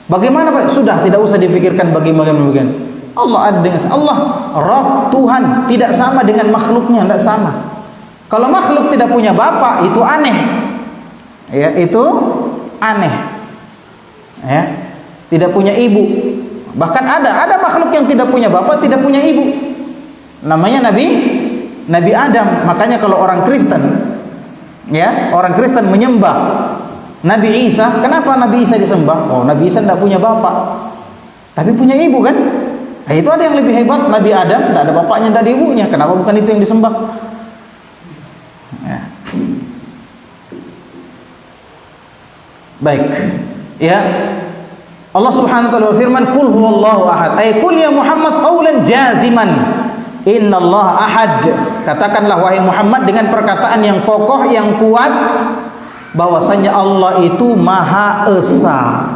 Speaker 1: Bagaimana Pak? Sudah tidak usah dipikirkan bagaimana. Allah ada dengan Allah, Rabb, Tuhan, tidak sama dengan makhluknya, tidak sama. Kalau makhluk tidak punya bapak, itu aneh. Ya, itu aneh. Ya, tidak punya ibu. Bahkan ada makhluk yang tidak punya bapak, tidak punya ibu. Namanya Nabi Adam. Makanya kalau orang Kristen, ya, orang Kristen menyembah Nabi Isa, kenapa Nabi Isa disembah? Oh, Nabi Isa tidak punya bapak, tapi punya ibu kan? Nah, itu ada yang lebih hebat. Nabi Adam tidak ada bapaknya, tidak ada ibunya. Kenapa bukan itu yang disembah? Ya. Baik, ya. Allah Subhanahu wa taala berfirman, "Qul huwallahu ahad." Ay qul ya Muhammad qaulan jaziman. Innallaha ahad. Katakanlah wahai Muhammad dengan perkataan yang kokoh, yang kuat, bahwasanya Allah itu Maha Esa.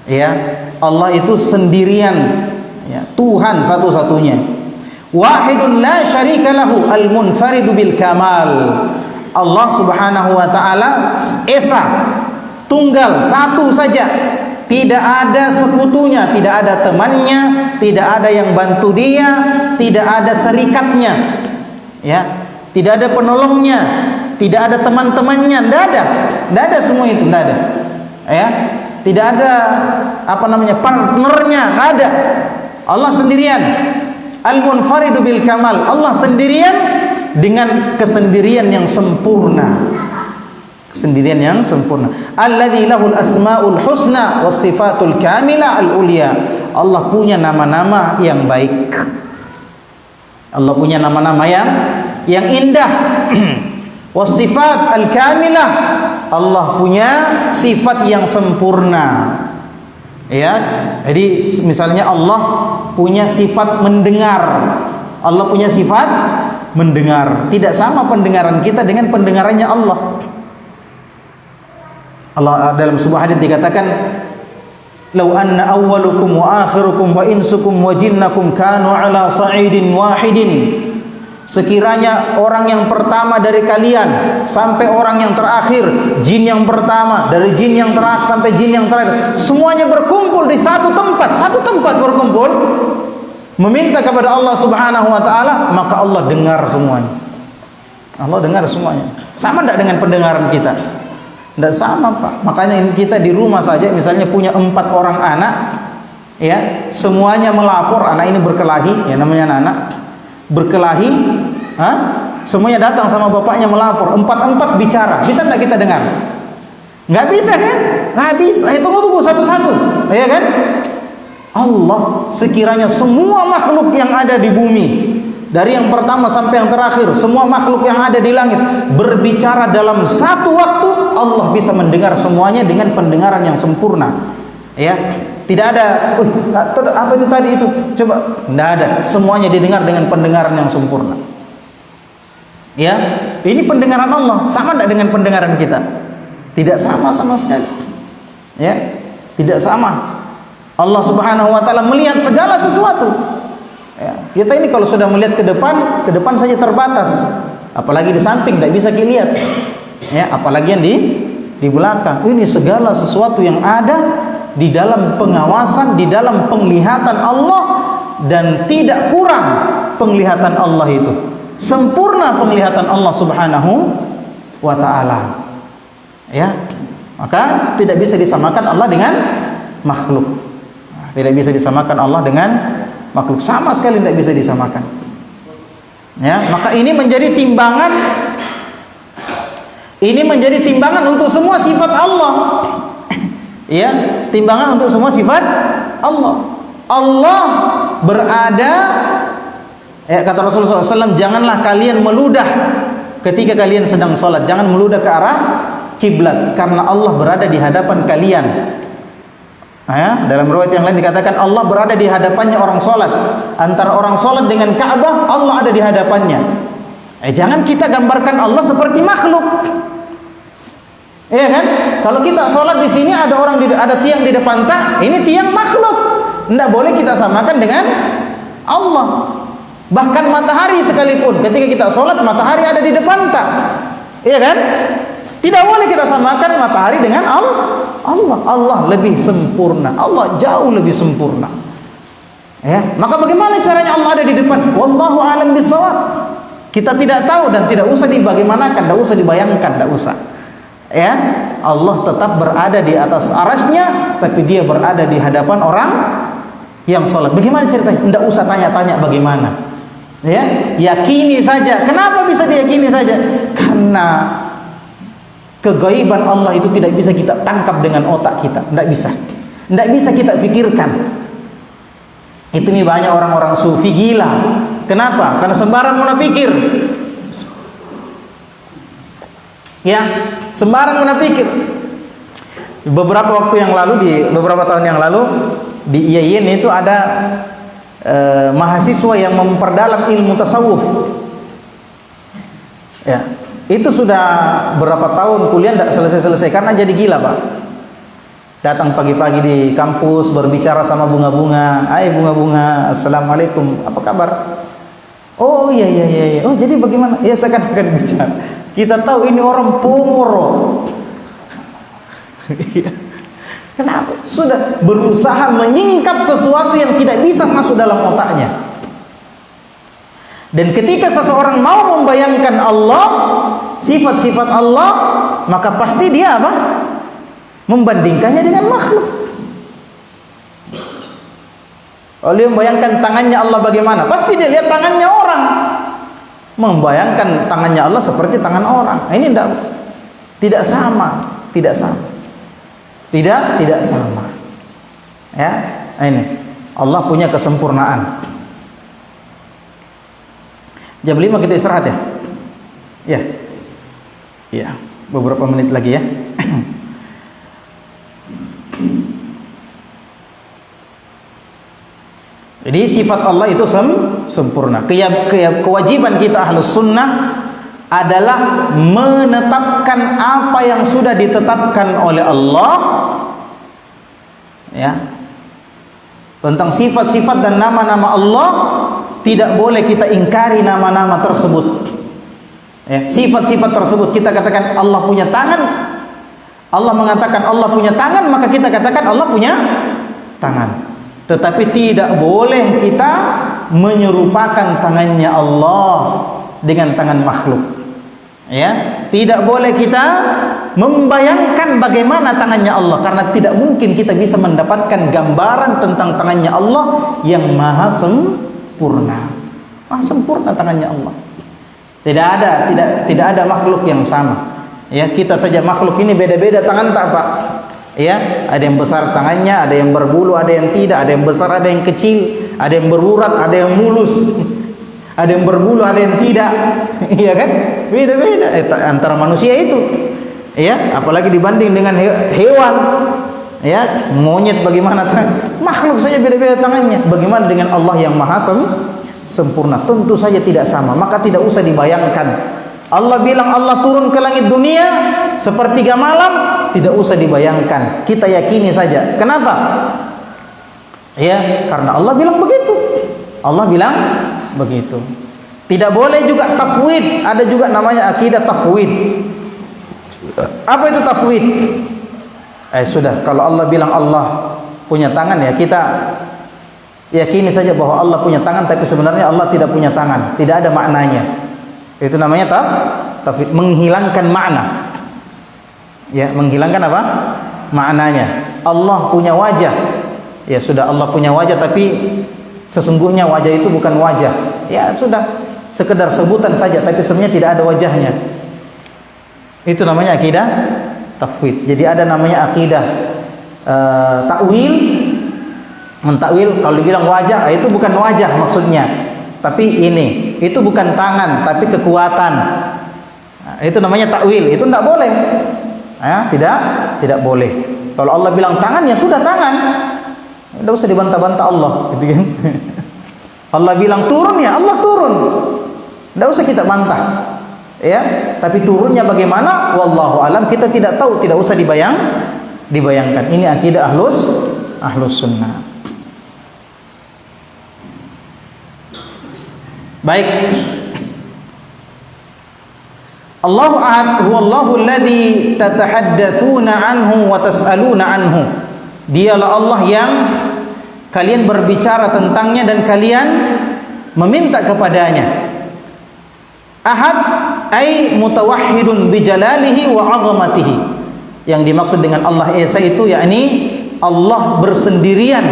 Speaker 1: Ya, Allah itu sendirian, ya, Tuhan satu-satunya. Wahidun la syarika lahu al-munfaridu bil kamal. Allah Subhanahu wa taala esa, tunggal, satu saja, tidak ada sekutunya, tidak ada temannya, tidak ada yang bantu dia, tidak ada serikatnya, ya, tidak ada penolongnya, tidak ada teman-temannya, tidak ada semua itu, tidak ada, ya, tidak ada partnernya, tidak ada. Allah sendirian, al-munfaridu bil kamal, Allah sendirian dengan kesendirian yang sempurna. Kesendirian yang sempurna. Alladzi lahul asmaul husna was sifatul kamilah al ulia. Allah punya nama-nama yang baik. Allah punya nama-nama yang indah. Was sifat al kamilah. Allah punya sifat yang sempurna. Ya, jadi misalnya Allah punya sifat mendengar. Allah punya sifat mendengar. Tidak sama pendengaran kita dengan pendengarannya Allah. Allah dalam sebuah hadis dikatakan, "Lau anna awwalukum wa akhirukum wa insukum wa jinnakum kanu ala sa'idin wahidin." Sekiranya orang yang pertama dari kalian sampai orang yang terakhir, jin yang pertama dari jin yang terakhir sampai jin yang terakhir, semuanya berkumpul di satu tempat berkumpul meminta kepada Allah Subhanahu wa taala, maka Allah dengar semuanya. Allah dengar semuanya. Sama tidak dengan pendengaran kita? Tidak sama, Pak. Makanya ini kita di rumah saja, misalnya punya 4 orang anak, ya, semuanya melapor anak ini berkelahi, ya namanya anak berkelahi, semuanya datang sama bapaknya melapor, 4 bicara, bisa tidak kita dengar? Nggak bisa kan? Nggak bisa. Tunggu satu-satu, ya kan? Allah, sekiranya semua makhluk yang ada di bumi, dari yang pertama sampai yang terakhir, semua makhluk yang ada di langit berbicara dalam satu waktu, Allah bisa mendengar semuanya dengan pendengaran yang sempurna. Ya, tidak ada, apa itu tadi itu? Coba, tidak ada. Semuanya didengar dengan pendengaran yang sempurna. Ya, ini pendengaran Allah sama tidak dengan pendengaran kita? Tidak sama sekali. Ya, tidak sama. Allah Subhanahu wa taala melihat segala sesuatu. Ya, kita ini kalau sudah melihat ke depan saja terbatas. Apalagi di samping tidak bisa dilihat. Ya, apalagi yang di belakang. Ini segala sesuatu yang ada di dalam pengawasan, di dalam penglihatan Allah, dan tidak kurang penglihatan Allah itu. Sempurna penglihatan Allah Subhanahu wa taala. Ya. Maka tidak bisa disamakan Allah dengan makhluk. Tidak bisa disamakan Allah dengan makhluk, sama sekali tidak bisa disamakan. Ya, maka ini menjadi timbangan. Ini menjadi timbangan untuk semua sifat Allah. Ya, timbangan untuk semua sifat Allah. Allah berada, ya kata Rasulullah SAW, janganlah kalian meludah ketika kalian sedang sholat. Jangan meludah ke arah kiblat, karena Allah berada di hadapan kalian. Ya, dalam riwayat yang lain dikatakan Allah berada di hadapannya orang sholat. Antara orang sholat dengan Ka'bah, Allah ada di hadapannya. Jangan kita gambarkan Allah seperti makhluk. Iya kan? Kalau kita sholat di sini ada tiang di depan tak, ini tiang makhluk. Tidak boleh kita samakan dengan Allah. Bahkan matahari sekalipun, ketika kita sholat matahari ada di depan tak. Iya kan? Tidak boleh kita samakan matahari dengan Allah. Allah lebih sempurna. Allah jauh lebih sempurna. Ya, maka bagaimana caranya Allah ada di depan? Wallahu a'lam bishawab. Kita tidak tahu dan tidak usah dibagaimanakan, tidak usah dibayangkan, tidak usah. Ya, Allah tetap berada di atas arasy-Nya, tapi Dia berada di hadapan orang yang sholat. Bagaimana ceritanya? Tidak usah tanya-tanya bagaimana. Ya, yakini saja. Kenapa bisa diyakini saja? Karena kegaiban Allah itu tidak bisa kita tangkap dengan otak kita, tidak bisa. Tidak bisa kita pikirkan. Itu nih banyak orang-orang sufi gila. Kenapa? Karena sembarang menapikir. Ya, sembarang menapikir. Beberapa tahun yang lalu di IAIN itu ada mahasiswa yang memperdalam ilmu tasawuf. Ya, itu sudah berapa tahun kuliah tidak selesai-selesai karena jadi gila, Pak. Datang pagi-pagi di kampus berbicara sama bunga-bunga. Hai bunga-bunga, assalamualaikum, apa kabar? Oh iya. Oh jadi bagaimana? Ya saya akan bicara. Kita tahu ini orang pomoro. Kenapa? Sudah berusaha menyingkap sesuatu yang tidak bisa masuk dalam otaknya. Dan ketika seseorang mau membayangkan Allah, sifat-sifat Allah, maka pasti dia apa? Membandingkannya dengan makhluk. Oleh membayangkan tangannya Allah bagaimana? Pasti dia lihat tangannya orang. Membayangkan tangannya Allah seperti tangan orang. Ini tidak sama. Tidak sama. Ya, ini Allah punya kesempurnaan. Jam 5 kita istirahat ya? Ya. Ya, beberapa menit lagi ya. Jadi sifat Allah itu sempurna. Kewajiban kita Ahlus Sunnah adalah menetapkan apa yang sudah ditetapkan oleh Allah, ya, tentang sifat-sifat dan nama-nama Allah. Tidak boleh kita ingkari nama-nama tersebut. Ya, sifat-sifat tersebut kita katakan Allah punya tangan. Allah mengatakan Allah punya tangan, maka kita katakan Allah punya tangan. Tetapi tidak boleh kita menyerupakan tangannya Allah dengan tangan makhluk. Ya, tidak boleh kita membayangkan bagaimana tangannya Allah, karena tidak mungkin kita bisa mendapatkan gambaran tentang tangannya Allah yang maha sempurna. Maha sempurna tangannya Allah. Tidak ada makhluk yang sama. Ya, kita saja makhluk ini beda-beda tangan tak Pak. Ya, ada yang besar tangannya, ada yang berbulu, ada yang tidak, ada yang besar, ada yang kecil, ada yang berurat, ada yang mulus. Ada yang berbulu, ada yang tidak. Iya kan? Beda-beda antara manusia itu. Ya, apalagi dibanding dengan hewan. Ya, monyet bagaimana makhluk saja beda-beda tangannya. Bagaimana dengan Allah yang maha sempurna? Tentu saja tidak sama. Maka tidak usah dibayangkan. Allah bilang Allah turun ke langit dunia sepertiga malam, tidak usah dibayangkan. Kita yakini saja. Kenapa? Ya, karena Allah bilang begitu. Allah bilang begitu. Tidak boleh juga tafwid. Ada juga namanya akidah tafwid. Apa itu tafwid? Sudah, kalau Allah bilang Allah punya tangan, ya kita yakini saja bahwa Allah punya tangan, tapi sebenarnya Allah tidak punya tangan, tidak ada maknanya. Itu namanya tafwid, menghilangkan makna. Ya, menghilangkan apa? Maknanya. Allah punya wajah. Ya sudah, Allah punya wajah, tapi sesungguhnya wajah itu bukan wajah. Ya sudah, sekedar sebutan saja, tapi sebenarnya tidak ada wajahnya. Itu namanya akidah tafwid. Jadi ada namanya akidah takwil, mentakwil. Kalau dibilang wajah, itu bukan wajah maksudnya, tapi ini. Itu bukan tangan, tapi kekuatan. Itu namanya takwil. Itu tidak boleh. Ya, tidak boleh. Kalau Allah bilang tangan, ya sudah tangan. Tidak usah dibantah-bantah Allah, gitu kan? Allah bilang turun, ya Allah turun. Tidak usah kita bantah. Ya, tapi turunnya bagaimana? Wallahu alam, kita tidak tahu, tidak usah dibayangkan. Ini akidah ahlus sunnah. Baik. Allahu ahad, huwallahu alladzi tatahaddatsuna anhu wa tas'aluna anhu. Dialah Allah yang kalian berbicara tentangnya dan kalian meminta kepadanya. Ahad ay mutawahhidun bi jalalihi wa 'azamatihi. Yang dimaksud dengan Allah Esa itu yakni Allah bersendirian,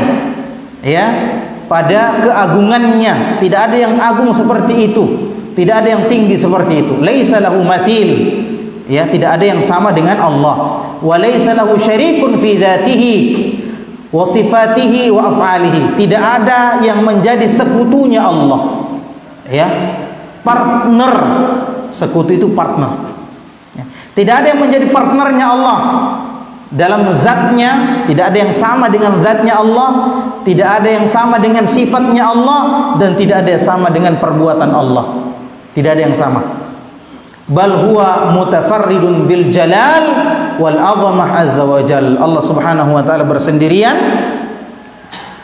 Speaker 1: ya, pada keagungannya. Tidak ada yang agung seperti itu, tidak ada yang tinggi seperti itu. Laisa lahu mathil, ya, tidak ada yang sama dengan Allah. Wa laisa lahu syarikun fi dzatihi wa sifatihi wa af'alihi. Tidak ada yang menjadi sekutunya Allah. Ya, partner. Sekutu itu partner. Ya. Tidak ada yang menjadi partnernya Allah dalam zatnya. Tidak ada yang sama dengan zatnya Allah. Tidak ada yang sama dengan sifatnya Allah. Dan tidak ada yang sama dengan perbuatan Allah. Tidak ada yang sama. Bal huwa mutafarridun bil jalal wal azamah azza wa jal. Allah Subhanahu wa taala bersendirian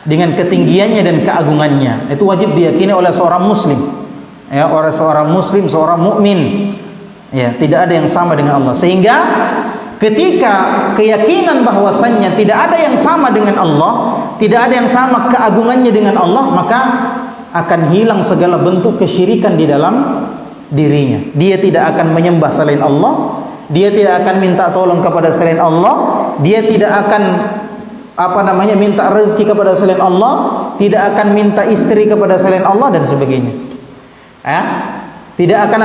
Speaker 1: dengan ketinggiannya dan keagungannya. Itu wajib diyakini oleh seorang muslim. Ya, oleh seorang muslim, seorang mukmin. Ya, tidak ada yang sama dengan Allah. Sehingga ketika keyakinan bahwasannya tidak ada yang sama dengan Allah, tidak ada yang sama keagungannya dengan Allah, maka akan hilang segala bentuk kesyirikan di dalam dirinya. Dia tidak akan menyembah selain Allah, dia tidak akan minta tolong kepada selain Allah, dia tidak akan minta rezeki kepada selain Allah, tidak akan minta istri kepada selain Allah dan sebagainya. Tidak akan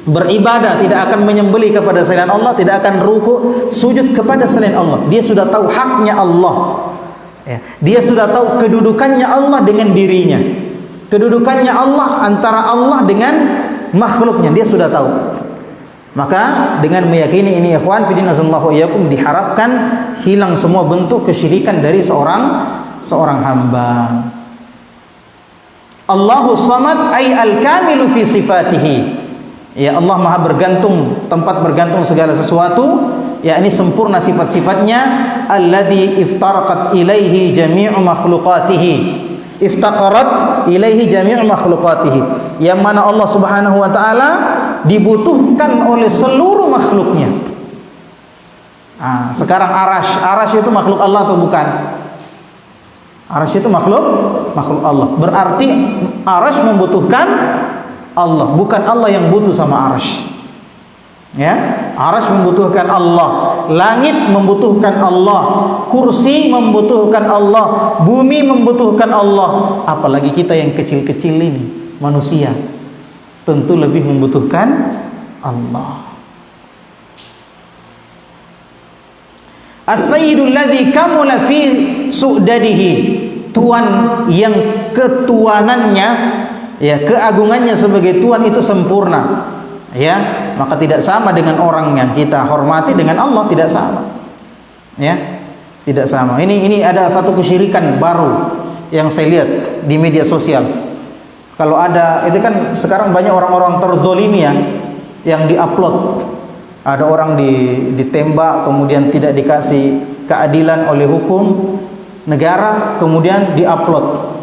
Speaker 1: beribadah, tidak akan menyembelih kepada selain Allah, tidak akan ruku sujud kepada selain Allah. Dia sudah tahu haknya Allah. Dia sudah tahu kedudukannya Allah dengan dirinya. Kedudukannya Allah antara Allah dengan makhluknya, dia sudah tahu. Maka dengan meyakini ini, ikhwan fillah azallahu iyyakum, diharapkan hilang semua bentuk kesyirikan dari seorang hamba. Allahu samad ay al-kamilu fi sifatihi. Ya, Allah maha bergantung, tempat bergantung segala sesuatu, yakni sempurna sifat-sifatnya. Alladzi iftaraqat ilaihi jami'u makhluqatihi. Iftaqarat ilaihi jami'u makhluqatihi. Yang mana Allah Subhanahu wa taala dibutuhkan oleh seluruh makhluknya. Sekarang arash itu makhluk Allah atau bukan? Arash itu makhluk Allah. Berarti arash membutuhkan Allah, bukan Allah yang butuh sama arsy. Ya, arsy membutuhkan Allah, langit membutuhkan Allah, kursi membutuhkan Allah, bumi membutuhkan Allah. Apalagi kita yang kecil-kecil ini, manusia, tentu lebih membutuhkan Allah. As-sayyidul ladzi kamula fi su'dadihi, tuan yang ketuanannya, ya, keagungannya sebagai tuan itu sempurna, ya, maka tidak sama dengan orang yang kita hormati dengan Allah, tidak sama, ya, tidak sama. Ini ada satu kesyirikan baru yang saya lihat di media sosial. Kalau ada, itu kan sekarang banyak orang-orang terzolimi ya, yang diupload. Ada orang ditembak, kemudian tidak dikasih keadilan oleh hukum negara, kemudian diupload.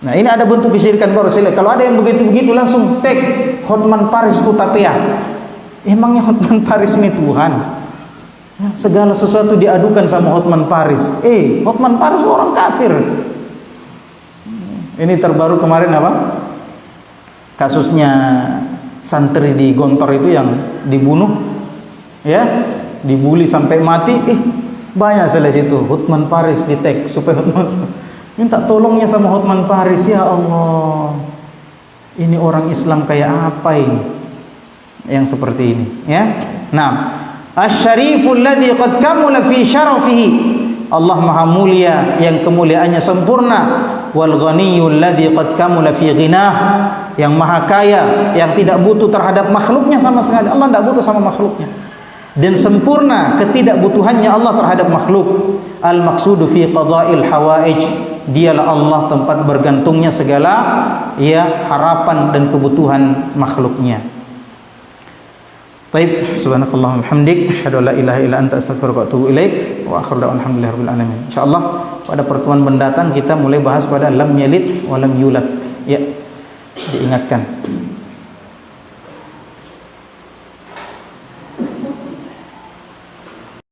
Speaker 1: Nah, ini ada bentuk kesyirikan baru. Kalau ada yang begitu-begitu langsung tag Hotman Paris Hutapea. Emangnya Hotman Paris ini Tuhan? Ya, segala sesuatu diadukan sama Hotman Paris. Hotman Paris orang kafir. Ini terbaru kemarin apa? Kasusnya santri di Gontor itu yang dibunuh, ya, dibully sampai mati. Banyak saya lihat itu Hotman Paris di tag supaya Hotman minta tolongnya sama Hotman Paris. Ya Allah, ini orang Islam kayak apa ini yang seperti ini, ya. Nah, asy-syariful ladzi qad kamula fi syarafihi, Allah maha mulia yang kemuliaannya sempurna. Wal ghaniyul ladzi qad kamula fi ghinah, yang maha kaya yang tidak butuh terhadap makhluknya sama sekali. Allah tidak butuh sama makhluknya, dan sempurna ketidakbutuhannya Allah terhadap makhluk. Al maqsudu fi qada'il hawaij, dialah Allah tempat bergantungnya segala, ya, harapan dan kebutuhan makhluknya. Baik, subhanakallahumma hamdik, asyhadu an la ilaha illa anta, astaghfiruka wa atubu ilaik, wa akhiru da'wana alhamdulillahirabbil alamin. Insyaallah pada pertemuan mendatang kita mulai bahas pada lam yalid wa lam yulad. Ya, diingatkan.